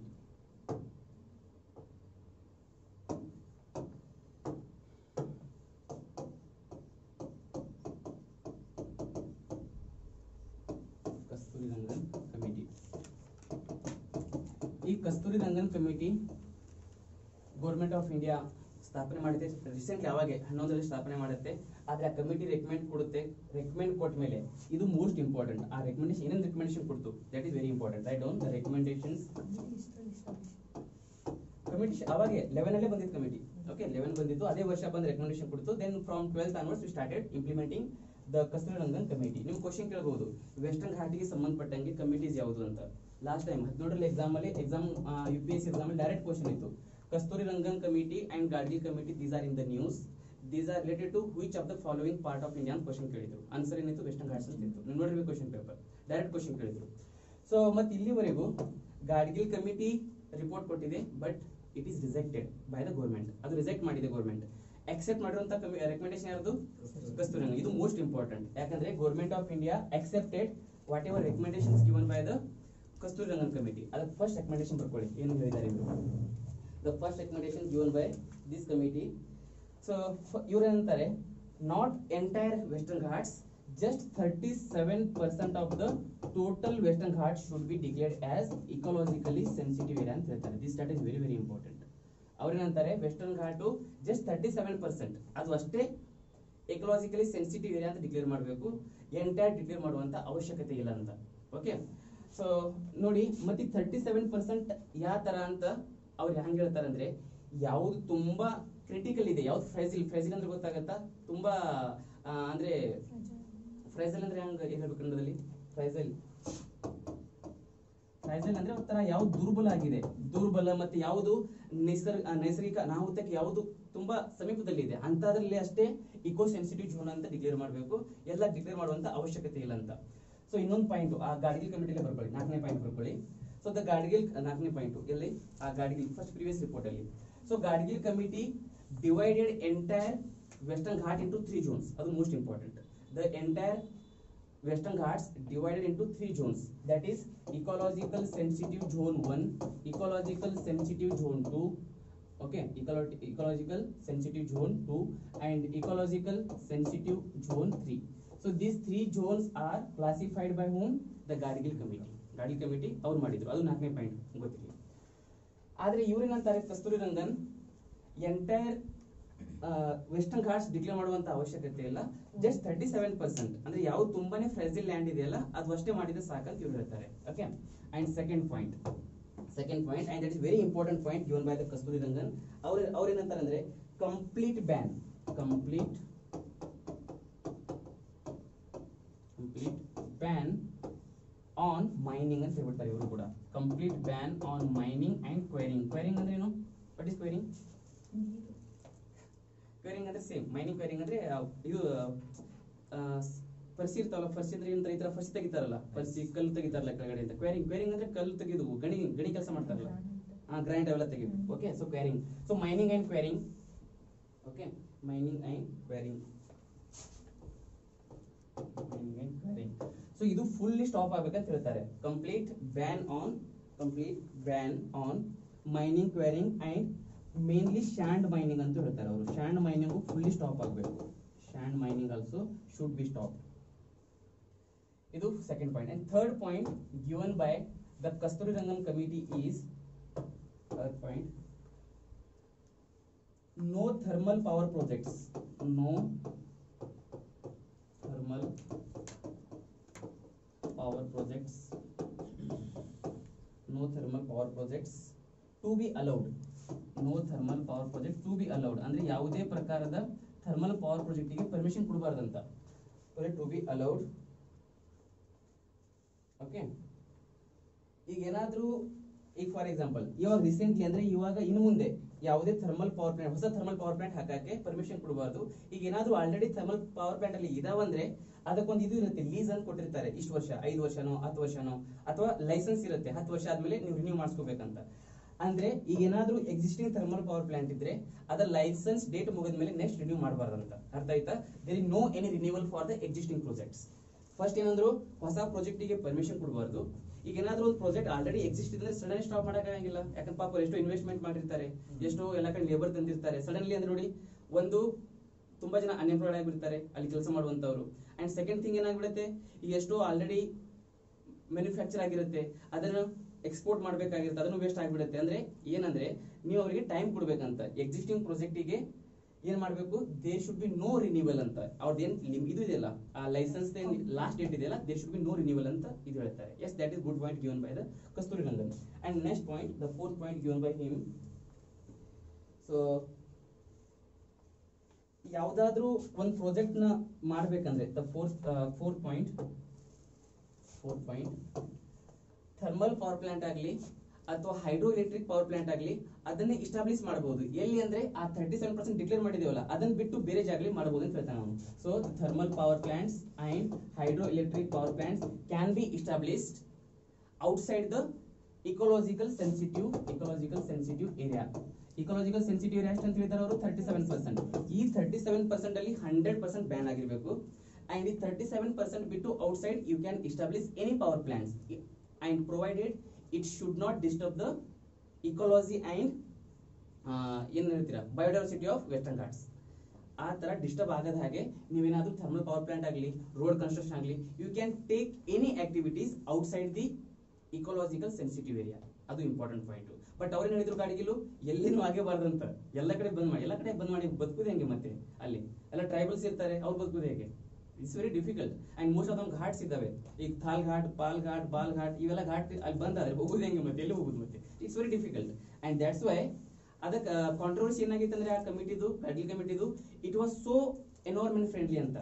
ಈ Kasturi Rangan committee government of India ಸ್ಥಾಪನೆ ಮಾಡಿದೆ. ರೀಸೆಂಟ್ಲಿ ಅವಾಗೆ 11ರಲ್ಲಿ ಸ್ಥಾಪನೆ ಮಾಡುತ್ತೆ. ಆದ್ರೆ ಆ ಕಮಿಟಿ ರೆಕಮೆಂಡ್ ಕೊಡುತ್ತೆ. ರೆಕಮೆಂಡ್ ಕೊಟ್ಟ ಮೇಲೆ ಇದು ಮೋಸ್ಟ್ ಇಂಪಾರ್ಟೆಂಟ್. ಆ ರೆಕಮೆಂಡೇಶನ್ ಏನೇನು ರೆಕಮೆಂಡೇಶನ್ ಕೊಡ್ತು, that is very important. Write down the recommendations. Committee ಅವಾಗೆ 11 ಅಲ್ಲೇ ಬಂದಿತ್ತು ಕಮಿಟಿ. ಓಕೆ, 11 ಬಂದಿತ್ತು. ಅದೇ ವರ್ಷ ಬಂದ ರೆಕಮೆಂಡೇಶನ್ ಕೊಡ್ತು. Then from 12th onwards we started implementing the Kasturi Rangan committee. ನೀವು ಕ್ವಶನ್ ಕೇಳಬಹುದು, ವೆಸ್ಟರ್ನ್ ಘಾಟಿಗೆ ಸಂಬಂಧಪಟ್ಟಂಗೆ ಕಮಿಟೀಸ್ ಯಾವುದು ಅಂತ. ಲಾಸ್ಟ್ ಟೈಮ್ 17ರಲ್ಲಿ ಎಕ್ಸಾಮ್ UPSC ಎಕ್ಸಾಮ್ ಅಲ್ಲಿ ಡೈರೆಕ್ಟ್ ಕ್ವಶನ್ ಇತ್ತು. Kasturi Rangan committee and Gadgil committee, these are in the news. These are related to which of the following part of India ಅಂತ ಕ್ವಶನ್ ಕೇಳಿದ್ರು. ಆನ್ಸರ್ ಏನಿತ್ತು? ವೆಸ್ಟರ್ನ್ ಘಾಟ್ಸ್ ಅಂತ ಇತ್ತು. ನೀವು ನೋಡಿರ್ಬೇಕು ಕ್ವಶನ್ ಪೇಪರ್, ಡೈರೆಕ್ಟ್ ಕ್ವಶನ್ ಕೇಳಿದ್ರು. ಸೊ ಮತ್ತೆ ಇಲ್ಲಿವರೆಗೂ ಗಾಡ್ಗಿಲ್ ಕಮಿಟಿ ರಿಪೋರ್ಟ್ ಕೊಟ್ಟಿದೆ, but it is rejected by the government. ಅದು ರಿಜೆಕ್ಟ್ ಮಾಡಿದೆ ಗೌರ್ಮೆಂಟ್. ಅಕ್ಸೆಪ್ಟ್ ಮಾಡಿರುವಂತ ರೆಕಮೆಂಡೇಶನ್ ಯಾರ್ದು? ಕಸ್ತೂರಿ ರಂಗನ್. ಇದು ಮೋಸ್ಟ್ ಇಂಪಾರ್ಟೆಂಟ್. ಯಾಕಂದ್ರೆ government of India accepted what ever recommendations given by the Kasturi Rangan committee. ಅದಕ್ಕೆ ಫಸ್ಟ್ ರೆಕಮೆಂಡೇಶನ್ ಬರ್ಕೊಳ್ಳಿ, ಏನು ಹೇಳಿದ್ದಾರೆ ಇದು. The first recommendation given by this committee. So ಇವ್ರು ಏನಂತಾರೆ, not entire western Ghats, just 37% of the total western ghats should be declared as ecologically sensitive area ಅಂತ ಹೇಳ್ತಾರೆ. This stat is very very important. ಅವ್ರೇನಂತಾರೆ, ವೆಸ್ಟರ್ನ್ ಘಾಟು just 37%, ಅದು ಅಷ್ಟೇ ಎಕಲಾಜಿಕಲಿ ಸೆನ್ಸಿಟಿವ್ ಏರಿಯಾ ಅಂತ ಡಿಕ್ಲೇರ್ ಮಾಡಬೇಕು. ಎಂಟೈರ್ ಡಿಕ್ಲೇರ್ ಮಾಡುವಂತ ಅವಶ್ಯಕತೆ ಇಲ್ಲ ಅಂತ. ಓಕೆ, ಸೊ ನೋಡಿ ಮತ್ತೆ 37% ಯಾವ ತರ ಅಂತ ಅವ್ರು ಹೆಂಗ್ ಹೇಳ್ತಾರೆ ಅಂದ್ರೆ ಯಾವ್ದು ತುಂಬಾ ಕ್ರಿಟಿಕಲ್ ಇದೆ, ಯಾವ್ದು ಫ್ರೈಸಿಲ್ ಅಂದ್ರೆ ಗೊತ್ತಾಗತ್ತಾ, ತುಂಬಾ ಅಂದ್ರೆ ಫ್ರೈಸಲ್ ಅಂದ್ರೆ ಹಂಗ ಹೇಳ್ಬೇಕು ಕನ್ನಡದಲ್ಲಿ, ಫ್ರೈಸಲ್ ಅಂದ್ರೆ ಒಂಥರ ಯಾವ್ದು ದುರ್ಬಲ ಆಗಿದೆ, ದುರ್ಬಲ ಮತ್ತೆ ಯಾವುದು ನೈಸರ್ಗಿಕ ಅನಾಹುತಕ್ಕೆ ಯಾವುದು ತುಂಬಾ ಸಮೀಪದಲ್ಲಿ ಇದೆ ಅಂತದ್ರಲ್ಲಿ ಅಷ್ಟೇ ಇಕೋ ಸೆನ್ಸಿಟಿವ್ ಝೋನ್ ಅಂತ ಡಿಕ್ಲೇರ್ ಮಾಡಬೇಕು, ಎಲ್ಲ ಡಿಕ್ಲೇರ್ ಮಾಡುವಂತ ಅವಶ್ಯಕತೆ ಇಲ್ಲ ಅಂತ. ಸೊ ಇನ್ನೊಂದು ಪಾಯಿಂಟ್ ಆ ಗಾಡ್ಗಿಲ್ ಕಮಿಟಿಗೆ ಬರ್ಕೊಳ್ಳಿ, 4ನೇ ಪಾಯಿಂಟ್ ಬರ್ಕೊಳ್ಳಿ. ಸೊ ದ ಗಾಡ್ಗಿಲ್ 4ನೇ ಪಾಯಿಂಟ್ ಎಲ್ಲಿ ಆ ಗಾಡ್ಗಿಲ್ ಫಸ್ಟ್ ಪ್ರೀವಿಯಸ್ ರಿಪೋರ್ಟ್ ಅಲ್ಲಿ. So Gadgil committee divided entire western ghat into 3 zones. ಅದು most important. The entire Western Ghats divided into 3 zones, that is ecological sensitive zone 1, ecological sensitive zone 2, okay, ecological sensitive zone 2 and ecological sensitive zone 3. So these 3 zones are classified by whom? The Gadgil committee. Gadgil committee ಅವರು ಮಾಡಿದ್ರು, ಅದು 4ನೇ ಪಾಯಿಂಟ್ ಗೊತ್ತಿಲ್ಲ. ಆದ್ರೆ ಇವರೇನಂತಾರೆ Kasturi Rangan entire western ghats declare ಮಾಡುವಂತ ಅವಶ್ಯಕತೆ ಇಲ್ಲ, ಜಸ್ಟ್ 37% ಅಂದ್ರೆ ಯಾವ ತುಂಬಾನೇ ಫ್ರೆಜಿಲ್ ಲ್ಯಾಂಡ್ ಇದೆಯಲ್ಲ ಅದು ಅಷ್ಟೇ ಮಾಡಿದ್ರೆ ಸಾಕಂತ ಇವ್ರು ಹೇಳ್ತಾರೆ. Okay, and second point and that is very important point given by the Kasturi Rangan. ಅವ್ರು ಏನಂತಾರೆ ಅಂದ್ರೆ ಕಂಪ್ಲೀಟ್ ಬ್ಯಾನ್ ಆನ್ ಮೈನಿಂಗ್ ಅಂತ ಹೇಳ್ಬಿಡ್ತಾರೆ ಇವರು ಕೂಡ. Complete ban on mining and quarrying ಅಂದ್ರೆ ಏನು? ವಾಟ್ ಇಸ್ ಕ್ವೈರಿಂಗ್ ಅಂದ್ರೆ ಸೇಮ್ ಮೈನಿಂಗ್. ಕ್ವೈರಿಂಗ್ ಅಂದ್ರೆ ಇದು ಫರ್ಸಿ ಇರ್ತಾವಲ್ಲ, ಫರ್ಸಿ ಅಂದ್ರೆ ಈ ತರ ಫರ್ಸಿ ತೆಗಿತಾರಲ್ಲ, ಫರ್ಸಿ ಕಲ್ಲು ತೆಗಿತಾರಲ್ಲ ಕೆಳಗಡೆ ಅಂತ. ಕ್ವೈರಿಂಗ್ ಅಂದ್ರೆ ಕಲ್ಲು ತೆಗೆದು ಗಣಿ ಕೆಲಸ ಮಾಡ್ತಾರಲ್ಲ, ಗ್ರೈಂಡ್ ಅವೆಲ್ಲ ತೆಗೆದು. Okay, so quarrying, so mining and quarrying. Okay, mining and quarrying. So ಇದು ಫುಲ್ಲಿ ಸ್ಟಾಪ್ ಆಗ್ಬೇಕಂತ ಹೇಳ್ತಾರೆ. Complete ban on mining, quarrying and mainly sand mining ಅಂತ ಹೇಳ್ತಾರೆ ಅವರು. ಶಾಂಡ್ ಮೈನಿಂಗ್ ಫುಲ್ಲಿ ಸ್ಟಾಪ್ ಆಗಬೇಕು. Sand mining also should be stop. ಇದು second point. And third point given by the Kasturi Rangan committee is, third point, no thermal power projects to be allowed. No thermal power project to be allowed ಅಂದ್ರೆ ಯಾವುದೇ ಪ್ರಕಾರದ ಥರ್ಮಲ್ ಪವರ್ ಪ್ರಾಜೆಕ್ಟ್ ಗೆ ಪರ್ಮಿಷನ್ ಕೊಡಬಾರದಂತ. To be allowed. ಓಕೆ, ಈಗ ಏನಾದ್ರೂ ಈಗ ಫಾರ್ ಎಕ್ಸಾಂಪಲ್ ಇವಾಗ ರೀಸೆಂಟ್ಲಿ ಅಂದ್ರೆ ಇವಾಗ ಇನ್ನು ಮುಂದೆ ಯಾವುದೇ ಥರ್ಮಲ್ ಪವರ್ ಪ್ಲಾಂಟ್, ಹೊಸ ಥರ್ಮಲ್ ಪವರ್ ಪ್ಲಾಂಟ್ ಹಾಕಕ್ಕೆ ಪರ್ಮಿಷನ್ ಕೊಡಬಾರ್ದು. ಈಗ ಏನಾದ್ರೂ ಆಲ್ರೆಡಿ ಥರ್ಮಲ್ ಪವರ್ ಪ್ಲಾಂಟ್ ಅಲ್ಲಿ ಇದಾವಂದ್ರೆ ಅದಕ್ಕೊಂದು ಇದು ಇರುತ್ತೆ, ಲೀಸ್ ಅಂತ ಕೊಟ್ಟಿರ್ತಾರೆ, ಇಷ್ಟು ವರ್ಷ, 5 ವರ್ಷನೋ 10 ವರ್ಷನೋ, ಅಥವಾ ಲೈಸೆನ್ಸ್ ಇರುತ್ತೆ, 10 ವರ್ಷ ಆದ್ಮೇಲೆ ನೀವು ರಿನ್ಯೂ ಮಾಡಿಸ್ಕೋಬೇಕಂತ. ಅಂದ್ರೆ ಈಗ ಏನಾದ್ರೂ ಎಕ್ಸಿಸ್ಟಿಂಗ್ ಥರ್ಮಲ್ ಪವರ್ ಪ್ಲಾಂಟ್ ಇದ್ರೆ ಅದರ ಲೈಸೆನ್ಸ್ ಡೇಟ್ ಮುಗಿದ ಮೇಲೆ ನೆಕ್ಸ್ಟ್ ರಿನ್ಯೂ ಮಾಡಬಾರ್ದಂತ. ಅರ್ಥ ಆಯ್ತಾ? There is no any renewal for the existing projects. First ಏನಂದ್ರು ಹೊಸ ಪ್ರಾಜೆಕ್ಟ್ ಗೆ ಪರ್ಮಿಷನ್ ಕೊಡಬಾರ್ದು. ಈಗ ಏನಾದ್ರೂ ಒಂದು ಪ್ರಾಜೆಕ್ಟ್ ಆಲ್ರೆಡಿ ಎಕ್ಸಿಸ್ಟ್ ಇದ್ರೆ ಸಡನ್ ಸ್ಟಾಪ್ ಮಾಡಕ್ಕಾಗಂಗಿಲ್ಲ. ಯಾಕಂದ್ರೆ ಪಾಪ ಎಷ್ಟೋ ಇನ್ವೆಸ್ಟ್ಮೆಂಟ್ ಮಾಡಿರ್ತಾರೆ, ಎಷ್ಟೋ ಎಲ್ಲ ಕಡೆ ಲೇಬರ್ ತಂದಿರ್ತಾರೆ. ಸಡನ್ಲಿ ಅಂದ್ರೆ ನೋಡಿ ಒಂದು ತುಂಬಾ ಜನ ಅನ್ಎಂಪ್ಲಾಯ್ಡ್ ಆಗಿಬಿಡ್ತಾರೆ ಅಲ್ಲಿ ಕೆಲಸ ಮಾಡುವಂತವ್ರು. ಅಂಡ್ ಸೆಕೆಂಡ್ ಥಿಂಗ್ ಏನಾಗ್ಬಿಡುತ್ತೆ, ಈಗ ಎಷ್ಟೋ ಆಲ್ರೆಡಿ ಮ್ಯಾನುಫ್ಯಾಕ್ಚರ್ ಆಗಿರುತ್ತೆ, ಅದನ್ನು ಎಕ್ಸ್ಪೋರ್ಟ್ ಮಾಡ್ಬೇಕಾಗಿರುತ್ತೆ, ಅದನ್ನು ವೇಸ್ಟ್ ಆಗಿಬಿಡುತ್ತೆ. ಅಂದ್ರೆ ಏನಂದ್ರೆ ನೀವು ಅವರಿಗೆ ಟೈಮ್ ಕೊಡ್ಬೇಕಂತ. ಎಕ್ಸಿಸ್ಟಿಂಗ್ ಪ್ರಾಜೆಕ್ಟಿಗೆ ಏನ್ ಮಾಡ್ಬೇಕು, there should be no renewal ಅಂತ. ಅವ್ರದ್ದೇನ್ ಇದು ಇದೆಯಲ್ಲ, ಆ ಲೈಸೆನ್ಸ್ ಲಾಸ್ಟ್ ಡೇಟ್ ಇದೆಯಲ್ಲ, there should be no renewal ಅಂತ ಇದು ಹೇಳ್ತಾರೆ. Yes, that is good point given by the Kasturi Rangan. And next point, the fourth point given by him. So ಯಾವ್ದಾದ್ರೂ ಒಂದು ಪ್ರಾಜೆಕ್ಟ್ ನ ಮಾಡ್ಬೇಕಂದ್ರೆ the fourth point thermal power plant ಆಗಲಿ ಅಥವಾ ಹೈಡ್ರೋ ಎಲೆಕ್ಟ್ರಿಕ್ ಪವರ್ ಪ್ಲಾಂಟ್ ಆಗಲಿ ಅದನ್ನೇ ಇಸ್ಟಾಬ್ಲಿಷ್ ಮಾಡಬಹುದು. ಎಲ್ಲಿ ಅಂದ್ರೆ ಆ 37% ಡಿಕ್ಲೇರ್ ಮಾಡಿದೇವಲ್ಲ ಅದನ್ನ ಬಿಟ್ಟು ಬೇರೆ ಜಾಗಲಿ ಮಾಡಬಹುದು ಅಂತ ಹೇಳ್ತಾನೆ ಅವನು. So thermal power plants and hydroelectric power plants can be established outside the ecological sensitive area. Ecological sensitive area ಅಂತ ಹೇಳಿದಾರೆ ಅವರು 37%. ಈ 37% ಅಲ್ಲಿ 100% ಬ್ಯಾನ್ ಆಗಿರಬೇಕು. ಅಂಡ್ ಈ 37% ಬಿಟ್ಟು outside you can establish any power plants and provided it should not disturb the ecology and ಏನು ಹೇಳ್ತೀರಾ ಬಯೋಡೈವರ್ಸಿಟಿ ಆಫ್ ವೆಸ್ಟರ್ನ್ ಘಾಟ್ಸ್. ಆ ತರ ಡಿಸ್ಟರ್ಬ್ ಆಗದ ಹಾಗೆ ನೀವೇನಾದ್ರೂ ಥರ್ಮಲ್ ಪವರ್ ಪ್ಲಾಂಟ್ ಆಗಲಿ, ರೋಡ್ ಕನ್ಸ್ಟ್ರಕ್ಷನ್ ಆಗಲಿ, you can take any activities outside the ecological sensitive area. ಅದು ಇಂಪಾರ್ಟೆಂಟ್ ಪಾಯಿಂಟ್. ಬಟ್ ಅವ್ರೇನ್ ಹೇಳಿದ್ರು ಗಾಡಿಗಿಲು ಎಲ್ಲಿನೂ ಆಗಬಾರ್ದಂತ, ಎಲ್ಲ ಕಡೆ ಬಂದ್ ಮಾಡಿ ಬದುಕುದು ಹೆಂಗೆ ಮತ್ತೆ ಅಲ್ಲಿ ಎಲ್ಲ ಟ್ರೈಬಲ್ಸ್ ಇರ್ತಾರೆ, ಅವ್ರು ಬದುಕುದು ಹೇಗೆ? It's very difficult and most of them Ghats ಇದಾವೆ. ಈಗ ಥಾಲ್ ಘಾಟ್, ಪಾಲ್ ಘಾಟ್, ಬಾಲ್ ಘಾಟ್ ಇವೆಲ್ಲ ಘಾಟ್ ಅಲ್ಲಿ ಬಂದಾದ್ರೆ ಹೋಗುದು ಹೆಂಗೆ ಮತ್ತೆ ಎಲ್ಲಿ ಹೋಗುದು ಮತ್ತೆ it's very difficult. And that's why ಅದಕ್ಕೆ ಕಾಂಟ್ರವರ್ಸಿ ಏನಾಗಿತ್ತು ಅಂದ್ರೆ ಆ ಕಮಿಟಿದು ಗಾಡ್ಗಿಲ್ ಕಮಿಟಿದು it was so environment friendly ಅಂತ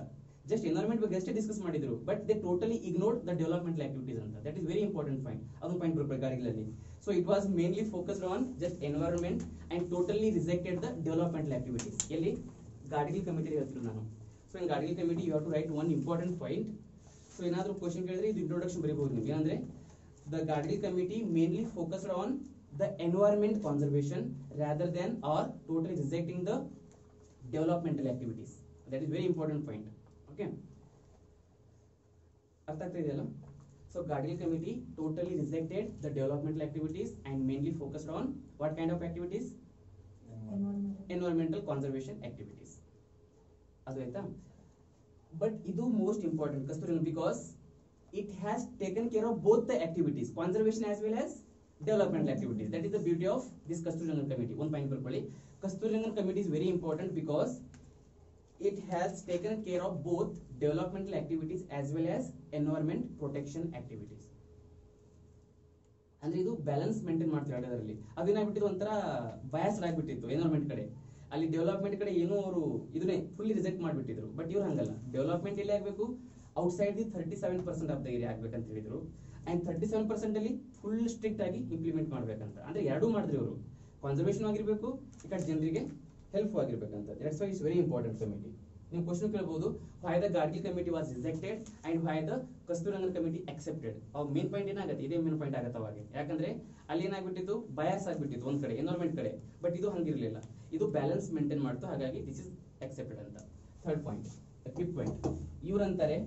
ಜಸ್ಟ್ ಎನ್ವೈರನ್ಮೆಂಟ್ ಬಗ್ಗೆ ಅಷ್ಟೇ ಡಿಸ್ಕಸ್ ಮಾಡಿದ್ರು, but they totally ignored the developmental activities ಅಂತ. That is very important point. ಅದೊಂದು ಪಾಯಿಂಟ್ ಬರಬೇಕು ಗಾಡ್ಗಿಲ್ ಅಲ್ಲಿ. So it was mainly focused on just environment and totally rejected the developmental activities. ಎಲ್ಲಿ ಗಾಡ್ಗಿಲ್ ಕಮಿಟಿ ಹೇಳ್ತಿದ್ರು ನಾನು. So in Gadgil committee you have to write one important point. So ಏನಾದರೂ ಕ್ವಶನ್ ಕೇಳಿದ್ರೆ ಇದು ಇಂಟ್ರೊಡಕ್ಷನ್ ಬರೀಬಹುದು ನೀವು. ಏನಂದ್ರೆ the Gadgil committee mainly focused on the environment conservation rather than or totally rejecting the developmental activities. That is very important point. Okay, artha agta ideyalla? So Gadgil committee totally rejected the developmental activities and mainly focused on what kind of activities? Environmental conservation activities. Adu aita, but idu most important Kasturi, because it has taken care of both the activities, conservation as well as developmental activities. That is the beauty of this Kasturirangan committee. One point barಕೊಳ್ಳಿ. Kasturirangan committee is very important because it has taken care of both developmental activities as well as environment protection activities. ಅಂದ್ರೆ ಇದು ಬ್ಯಾಲೆನ್ಸ್ ಮೇಂಟೈನ್ ಮಾಡ್ತಾರೆ ಅದರಲ್ಲಿ. ಅದೇನಾಗ್ಬಿಟ್ಟಿದ್ದು ಒಂಥರ ಬಯಾಸ್ ಆಗ್ಬಿಟ್ಟಿತ್ತು ಎನ್ವೈರನ್ಮೆಂಟ್ ಕಡೆ. ಅಲ್ಲಿ ಡೆವಲಪ್ಮೆಂಟ್ ಕಡೆ ಏನೋ ಅವರು ಇದನ್ನೇ ಫುಲ್ಲಿ ರಿಜೆಕ್ಟ್ ಮಾಡಿಬಿಟ್ಟಿದ್ರು. ಬಟ್ ಇವ್ರು ಹಂಗಲ್ಲ, ಡೆವಲಪ್ಮೆಂಟ್ ಎಲ್ಲಿ ಆಗಬೇಕು, outside the 37% of the area ಆಗ್ಬೇಕಂತ ಹೇಳಿದ್ರು. ಅಂಡ್ 37% ಅಲ್ಲಿ ಫುಲ್ ಸ್ಟ್ರಿಕ್ಟ್ ಆಗಿ ಇಂಪ್ಲಿಮೆಂಟ್ ಮಾಡ್ಬೇಕಂತ. ಅಂದ್ರೆ ಎರಡೂ ಮಾಡಿದ್ರಿ ಅವರು, ಕನ್ಸರ್ವೇಷನ್ ಆಗಿರ್ಬೇಕು, ಈ ಕಡೆ ಜನರಿಗೆ ಹೆಲ್ಪ್ ಆಗಿರ್ಬೇಕಂತ. That's why it's very important committee. ನೀವು ಕ್ವಶನ್ ಕೇಳಬಹುದು, why the Gadgil committee was rejected and why the Kasturirangan committee accepted. ಅವ್ರ ಮೇನ್ ಪಾಯಿಂಟ್ ಏನಾಗುತ್ತೆ, ಇದೇ ಮೇನ್ ಪಾಯಿಂಟ್ ಆಗುತ್ತೆ ಅವಾಗ. ಯಾಕಂದ್ರೆ ಅಲ್ಲಿ ಏನಾಗ್ಬಿಟ್ಟಿತ್ತು, ಬಯಾಸ್ ಆಗ್ಬಿಟ್ಟಿತ್ತು ಒಂದ್ ಕಡೆ ಎನ್ವೈರನ್ಮೆಂಟ್ ಕಡೆ. ಬಟ್ ಇದು ಹಂಗಿರ್ಲಿಲ್ಲ, ಇದು ಬ್ಯಾಲೆನ್ಸ್ ಮೇಂಟೈನ್ ಮಾಡ್ತು, ಹಾಗಾಗಿ ದಿಸ್ ಇಸ್ ಅಕ್ಸೆಪ್ಟೆಡ್ ಅಂತ. ಥರ್ಡ್ ಪಾಯಿಂಟ್, ಫಿಫ್ತ್ ಪಾಯಿಂಟ್, ಇವ್ರಂತಾರೆ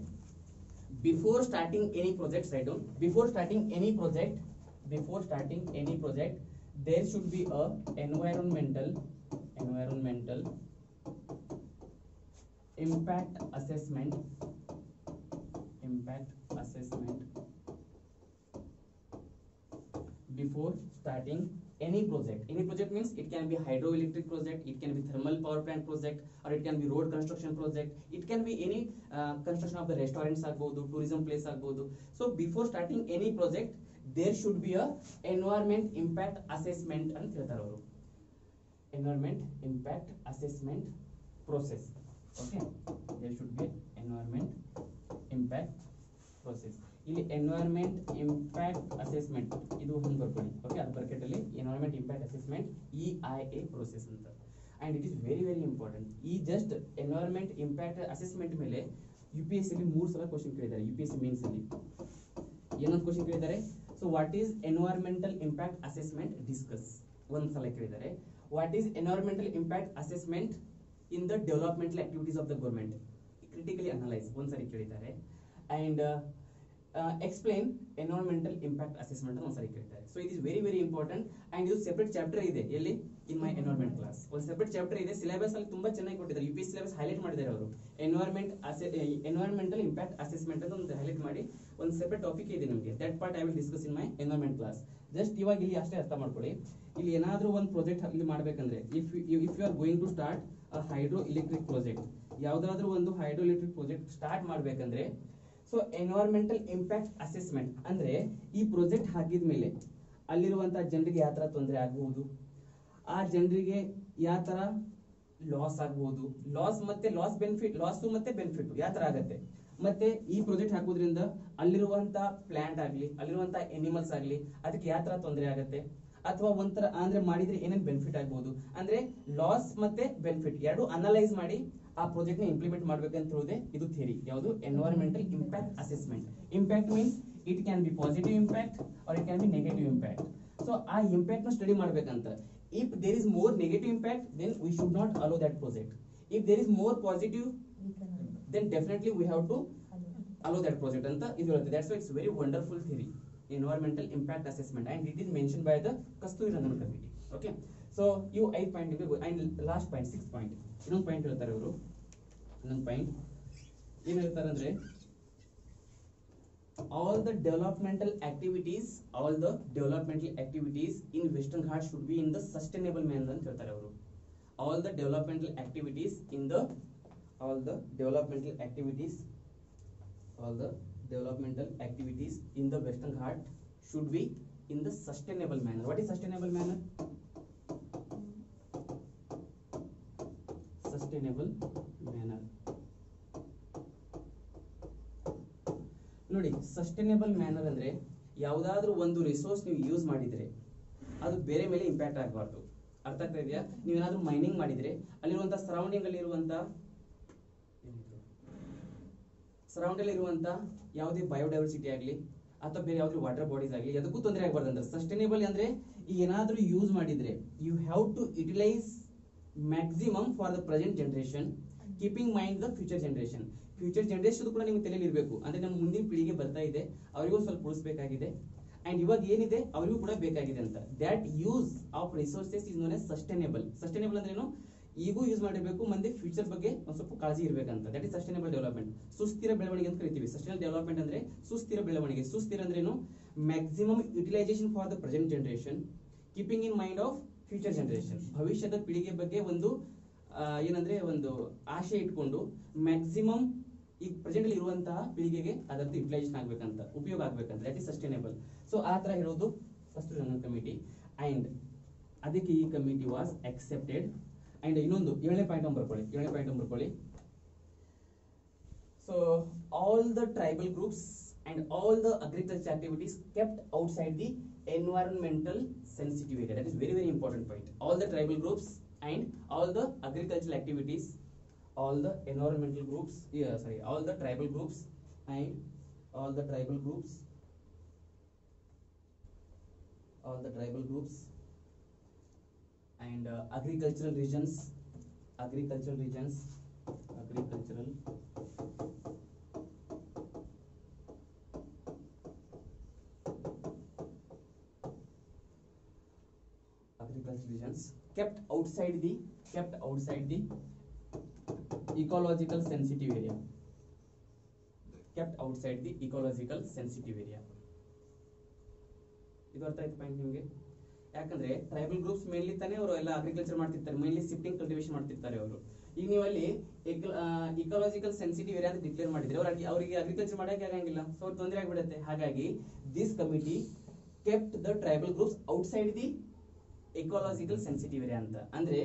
before starting any project, write down, before starting any project there should be a environmental impact assessment before starting any project. Any project means it can be hydroelectric project, it can be thermal power plant project, or it can be road construction project, it can be any construction of the restaurants agbodu, tourism place agbodu. So before starting any project there should be a environment impact assessment ant ಹೇಳ್ತಾರೆ ಅವರು. Environment impact assessment process. Okay, there should be environment impact process. ಇಲ್ಲಿ ಎನ್ವೈರನ್ಮೆಂಟ್ ಇಂಪ್ಯಾಕ್ಟ್ ಅಸೆಸ್ಮೆಂಟ್ ಇದು ಹಂಗೆ ಬರ್ಕೊಳ್ಳಿ. ಓಕೆ, ಅದು ಬ್ರಾಕೆಟ್ ಅಲ್ಲಿ environment impact assessment EIA process ಅಂತ. And it is very very important. ಈ ಜಸ್ಟ್ ಎನ್ವೈರನ್ಮೆಂಟ್ ಇಂಪ್ಯಾಕ್ಟ್ ಅಸೆಸ್ಮೆಂಟ್ ಮೇಲೆ UPSC ಅಲ್ಲಿ 3 ಸಲ ಕ್ವಶನ್ ಕೇಳಿದ್ದಾರೆ. UPSC ಮೇನ್ಸ್ ಅಲ್ಲಿ ಏನೊಂದು ಕ್ವಶನ್ ಕೇಳಿದ್ದಾರೆ. So what is environmental impact assessment, discuss ಒಂದ್ ಸಲ ಕೇಳಿದ್ದಾರೆ. What is environmental impact assessment in the developmental activities of the government, critically analyse ಒಂದ್ಸರಿ ಕೇಳಿದ್ದಾರೆ. And explain environmental impact assessment ಅಂತ ಒಂದ್ಸರಿ ಕೇಳ್ತಾರೆ. So it is very very important. And ಇದು ಸೆಪರೇಟ್ ಚಾಪ್ಟರ್ ಇದೆ ಎಲ್ಲಿ, ಇನ್ ಮೈ ಎನ್ವೈರನ್ಮೆಂಟ್ ಕ್ಲಾಸ್ ಒಂದು ಸೆಪರೇಟ್ ಚಾಪ್ಟರ್ ಇದೆ. ಸಿಲೆಬಸ್ ಅಲ್ಲಿ ತುಂಬಾ ಚೆನ್ನಾಗಿ ಕೊಟ್ಟಿದ್ದಾರೆ. UPSC ಸಿಲೆಬಸ್ ಹೈಲೈಟ್ ಮಾಡಿದ್ದಾರೆ ಅವರು. ಎನ್ವೈರನ್ಮೆಂಟಲ್ ಇಂಪ್ಯಾಕ್ಟ್ ಅಸೆಸ್ಮೆಂಟ್ ಅಂತ ಒಂದು ಹೈಲೈಟ್ ಮಾಡಿ ಒಂದು ಸೆಪರೇಟ್ ಟಾಪಿಕ್ ಇದೆ ನಿಮಗೆ. That part I will discuss in my environment class. Just ಇವಾಗ ಇಲ್ಲಿ ಅಷ್ಟೇ ಅರ್ಥ ಮಾಡ್ಕೊಳ್ಳಿ. ಇಲ್ಲಿ ಏನಾದ್ರೂ ಒಂದು ಪ್ರಾಜೆಕ್ಟ್ ಇಲ್ಲಿ ಮಾಡ್ಬೇಕಂದ್ರೆ if you are going to start a hydro electric project, ಯಾವ್ದಾದ್ರು ಒಂದು ಹೈಡ್ರೋ ಎಲೆಕ್ಟ್ರಿಕ್ ಪ್ರಾಜೆಕ್ಟ್ ಸ್ಟಾರ್ಟ್ ಮಾಡ್ಬೇಕಂದ್ರೆ ಸೊ ಎನ್ವೈರನ್ಮೆಂಟಲ್ ಇಂಪ್ಯಾಕ್ಟ್ ಅಸೆಸ್ಮೆಂಟ್ ಅಂದ್ರೆ ಈ ಪ್ರಾಜೆಕ್ಟ್ ಹಾಕಿದ ಮೇಲೆ ಅಲ್ಲಿರುವಂತಹ ಜನರಿಗೆ ಯಾವ ತರ ತೊಂದರೆ ಆಗಬಹುದು, ಆ ಜನರಿಗೆ ಯಾವ ತರ ಲಾಸ್ ಆಗಬಹುದು, ಲಾಸ್ ಬೆನಿಫಿಟ್, ಲಾಸ್ ಮತ್ತೆ ಬೆನಿಫಿಟ್ ಯಾವ ತರ ಆಗತ್ತೆ, ಮತ್ತೆ ಈ ಪ್ರಾಜೆಕ್ಟ್ ಹಾಕೋದ್ರಿಂದ ಅಲ್ಲಿರುವಂತಹ ಪ್ಲಾಂಟ್ ಆಗ್ಲಿ, ಅಲ್ಲಿರುವಂತಹ ಎನಿಮಲ್ಸ್ ಆಗ್ಲಿ ಅದಕ್ಕೆ ಯಾವ ತರ ತೊಂದರೆ ಆಗತ್ತೆ, ಅಥವಾ ಒಂಥರ ಅಂದ್ರೆ ಮಾಡಿದ್ರೆ ಏನೇನ್ ಬೆನಿಫಿಟ್ ಆಗ್ಬಹುದು, ಅಂದ್ರೆ ಲಾಸ್ ಮತ್ತೆ ಬೆನಿಫಿಟ್ ಎರಡು ಅನಲೈಸ್ ಮಾಡಿ ಆ ಪ್ರಾಜೆಕ್ಟ್ ನ ಇಂಪ್ಲಿಮೆಂಟ್ ಮಾಡ್ಬೇಕಂತ ಹೇಳೋದೇ ಇದು ಥಿಯರಿ. ಯಾವುದು, environmental impact assessment. Impact means it can be positive impact or it can be negative impact. So ಆ ಇಂಪ್ಯಾಕ್ಟ್ ನ ಸ್ಟಡಿ ಮಾಡ್ಬೇಕಂತ. If there is more negative impact then we should not allow that project. If there is more positive then definitely we have to allow that project ಅಂತ ಇದು ಹೇಳುತ್ತೆ. That's why it's very wonderful theory, environmental impact assessment, and it is mentioned by the Kasturirangan committee. Okay, so you 8 point go, and last point 6 point ಇನ್ನೊಂದು ಪಾಯಿಂಟ್ ಹೇಳ್ತಾರೆ ಅವರು. ಇನ್ನೊಂದು ಪಾಯಿಂಟ್ ಏನು ಹೇಳ್ತಾರೆ ಅಂದ್ರೆ all the developmental activities in Western Ghats should be in the sustainable manner ಅಂತ ಹೇಳ್ತಾರೆ ಅವರು. all the developmental activities all the developmental activities in the Western Ghat should be in the sustainable manner. What is sustainable manner? Sustainable manner. ನೋಡಿ, ಸಸ್ಟೈನೇಬಲ್ ಮ್ಯಾನರ್ ಅಂದ್ರೆ ಯಾವುದಾದ್ರೂ ಒಂದು ರಿಸೋರ್ಸ್ ನೀವು ಯೂಸ್ ಮಾಡಿದ್ರೆ ಅದು ಬೇರೆ ಮೇಲೆ ಇಂಪ್ಯಾಕ್ಟ್ ಆಗಬಾರ್ದು. ಅರ್ಥ ಆಗ್ತಾ ಇದೆಯಾ? ನೀವೇನಾದ್ರೂ ಮೈನಿಂಗ್ ಮಾಡಿದ್ರೆ ಅಲ್ಲಿರುವಂತ ಸರೌಂಡಿಂಗ್ ಅಲ್ಲಿ ಇರುವಂತ ಯಾವುದೇ ಬಯೋಡೈವರ್ಸಿಟಿ ಆಗಲಿ ಅಥವಾ ಬೇರೆ ಯಾವ್ದು ವಾಟರ್ ಬಾಡೀಸ್ ಆಗಲಿ ಅದಕ್ಕೂ ತೊಂದರೆ ಆಗಬಾರ್ದು ಅಂತ. ಸಸ್ಟೈನೇಬಲ್ ಅಂದ್ರೆ ಈಗ ಏನಾದ್ರೂ ಯೂಸ್ ಮಾಡಿದ್ರೆ you have to utilise maximum for the present generation, keeping mind the future generation. Future generation ಕೂಡ ನಿಮ್ಗೆ ತಲೆಯಲ್ಲಿ ಇರಬೇಕು. ಅಂದ್ರೆ ನಮ್ಮ ಮುಂದಿನ ಪೀಳಿಗೆ ಬರ್ತಾ ಇದೆ, ಅವರಿಗೂ ಸ್ವಲ್ಪ ಉಳಿಸಬೇಕಾಗಿದೆ, ಅಂಡ್ ಇವಾಗ ಏನಿದೆ ಅವರಿಗೂ ಕೂಡ ಬೇಕಾಗಿದೆ ಅಂತ. That use of resources is known as sustainable. Sustainable ಅಂದ್ರೆ ಏನು? ಈಗೂ ಯೂಸ್ ಮಾಡಿರಬೇಕು, ಮಂದಿ ಫ್ಯೂಚರ್ ಬಗ್ಗೆ ಒಂದು ಸ್ವಲ್ಪ ಕಾಳಜಿ ಇರಬೇಕಂತ. That is sustainable development. ಸುಸ್ಥಿರ ಬೆಳವಣಿಗೆ ಅಂತ ಕರಿತೀವಿ. ಸಸ್ಟೈನಬಲ್ ಡೆವಲಪ್ಮೆಂಟ್ ಅಂದ್ರೆ ಸುಸ್ಥಿರ ಬೆಳವಣಿಗೆ. ಸುಸ್ಥಿರ ಅಂದ್ರೆ ಏನು? Maximum utilisation for the present generation, keeping in mind of future generation. ಭವಿಷ್ಯದ ಪೀಳಿಗೆ ಬಗ್ಗೆ ಒಂದು ಏನಂದ್ರೆ ಒಂದು ಆಶೆ ಇಟ್ಕೊಂಡು ಮ್ಯಾಕ್ಸಿಮಮ್ ಈ ಪ್ರೆಸೆಂಟ್ ಅಲ್ಲಿ ಇರುವಂತಹ ಪೀಳಿಗೆಗೆ ಅದರದ್ದು ಯುಟಿಲೈಸೇಷನ್ ಆಗ್ಬೇಕಂತ, ಉಪಯೋಗ ಆಗ್ಬೇಕಂತ. That is sustainable. ಸೊ ಆ ತರ ಹೇಳೋದು ಕಸ್ತೂರಿ ರಂಗನ್ ಕಮಿಟಿ. ಅಂಡ್ ಅದಕ್ಕೆ ಈ ಕಮಿಟಿ ವಾಸ್ ಅಕ್ಸೆಪ್ಟೆಡ್. ಅಂಡ್ ಇನ್ನೊಂದು 7ನೇ ಪಾಯಿಂಟ್ ಬರ್ಕೊಳ್ಳಿ. So all the tribal groups and all the agriculture activities kept outside the environmental sensitive area. That is very very important point. All the tribal groups and all the agricultural activities, all the environmental groups, all the tribal groups and all the tribal groups and agricultural regions kept outside the ecological sensitive area. ಇದು ಅರ್ಥ ಆಯ್ತು ಪಾಯಿಂಟ್ ನಿಮಗೆ? ಯಾಕಂದ್ರೆ ಟ್ರೈಬಲ್ ಗ್ರೂಪ್ಸ್ ಮೇನ್ಲಿ ತಾನೇ ಅವರು ಎಲ್ಲ ಅಗ್ರಿಕಲ್ಚರ್ ಮಾಡ್ತಿರ್ತಾರೆ, ಮೇನ್ಲಿ ಶಿಫ್ಟಿಂಗ್ ಕಲ್ಟಿವೇಶನ್ ಮಾಡ್ತಿರ್ತಾರೆ ಅವರು. ಈಗ ನೀವು ಅಲ್ಲಿ ಇಕಾಲಜಿಕಲ್ ಸೆನ್ಸಿಟಿವ್ ಏರಿಯಾ ಅಂತ ಡಿಕ್ಲೇರ್ ಮಾಡಿದ್ರೆ ಅವರಿಗೆ ಅಗ್ರಿಕಲ್ಚರ್ ಮಾಡಕ್ಕೆ ಆಗಂಗಿಲ್ಲ, ಸೊ ಅವ್ರು ತೊಂದರೆ ಆಗ್ಬಿಡುತ್ತೆ. ಹಾಗಾಗಿ this committee kept the tribal groups outside the ecological sensitive area ಅಂತ. ಅಂದ್ರೆ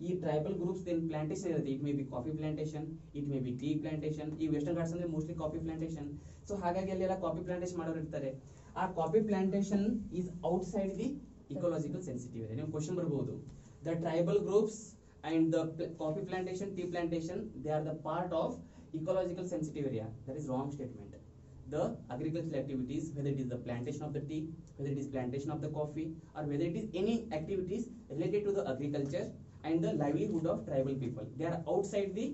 ಈ ಟ್ರೈಬಲ್ ಗ್ರೂಪ್ಸ್ ಏನ್ ಪ್ಲಾಂಟೇಶನ್ ಇರುತ್ತೆ, it may be coffee plantation, it may be tea plantation. ಈ ವೆಸ್ಟರ್ನ್ ಘಾಟ್ಸ್ ಅಂದ್ರೆ ಮೋಸ್ಟ್ಲಿ ಕಾಫಿ ಪ್ಲಾಂಟೇಶನ್. ಸೊ ಹಾಗಾಗಿ ಅಲ್ಲೆಲ್ಲ ಕಾಫಿ ಪ್ಲಾಂಟೇಶನ್ ಮಾಡೋರು ಇರ್ತಾರೆ. ಆ coffee plantation is outside the ecological sensitive area. ನೀವು ಕ್ವಶನ್ ಬರಬಹುದು, the tribal groups and the coffee plantation, tea plantation, they are the part of ecological sensitive area. That is wrong statement. The agricultural activities, whether it is the plantation of the tea, whether it is plantation of the coffee, or whether it is any activities related to the agriculture and the livelihood of tribal people, they are outside the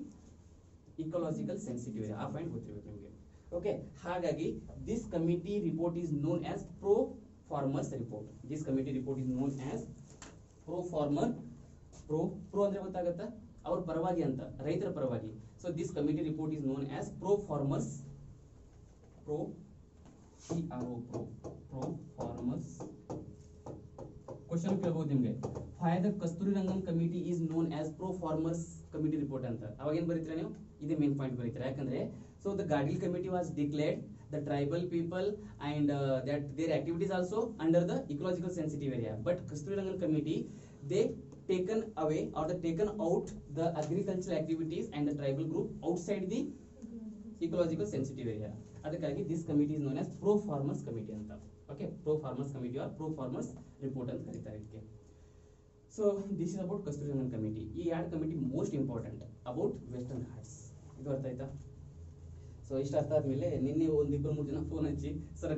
ecological sensitive area. ಆ ಪಾಯಿಂಟ್ ಗೊತ್ತಿರಬೇಕು ನಿಮಗೆ. ಓಕೆ, ಹಾಗಾಗಿ this committee report is known as pro farmers report. This committee report is known as pro farmer. pro ಅಂದ್ರೆ ಗೊತ್ತಾಗುತ್ತಾ? ಅವ್ರ ಪರವಾಗಿ ಅಂತ, ರೈತರ ಪರವಾಗಿ. So this committee report is known as pro farmers question ಕೇಳಬಹುದು ನಿಮಗೆ. why the Kasturi Rangan committee is known as pro farmers committee report ಅಂತ. ಅವಾಗ ಏನ್ ಬರೀತೀರಾ ನೀವು? ಇದೇ ಮೇನ್ ಪಾಯಿಂಟ್ ಬರೀತೀರಾ. ಯಾಕಂದ್ರೆ so the Gadgil committee was declared the tribal people and that their activities also under the ecological sensitive area, but Kasturi Rangan committee they taken away or they taken out the agricultural activities and the tribal group outside the ecological sensitive area. ಅದಕ್ಕಾಗಿ this committee is known as pro farmers committee ಅಂತ. Okay, pro farmers committee or pro farmers report ಅಂತ ಕರೀತಾರೆ ಇದಕ್ಕೆ. So this is about Kasturi Rangan committee. ಈ ಎರಡು committee most important about western Ghats. ಇದು ಅರ್ಥ ಆಯ್ತಾ? ಸೊ ಇಷ್ಟ ಅರ್ಥ ಆದ್ಮೇಲೆ ನಿನ್ನೆ 1-2-3 ಜನ ಫೋನ್ ಹಚ್ಚಿ ಸರ್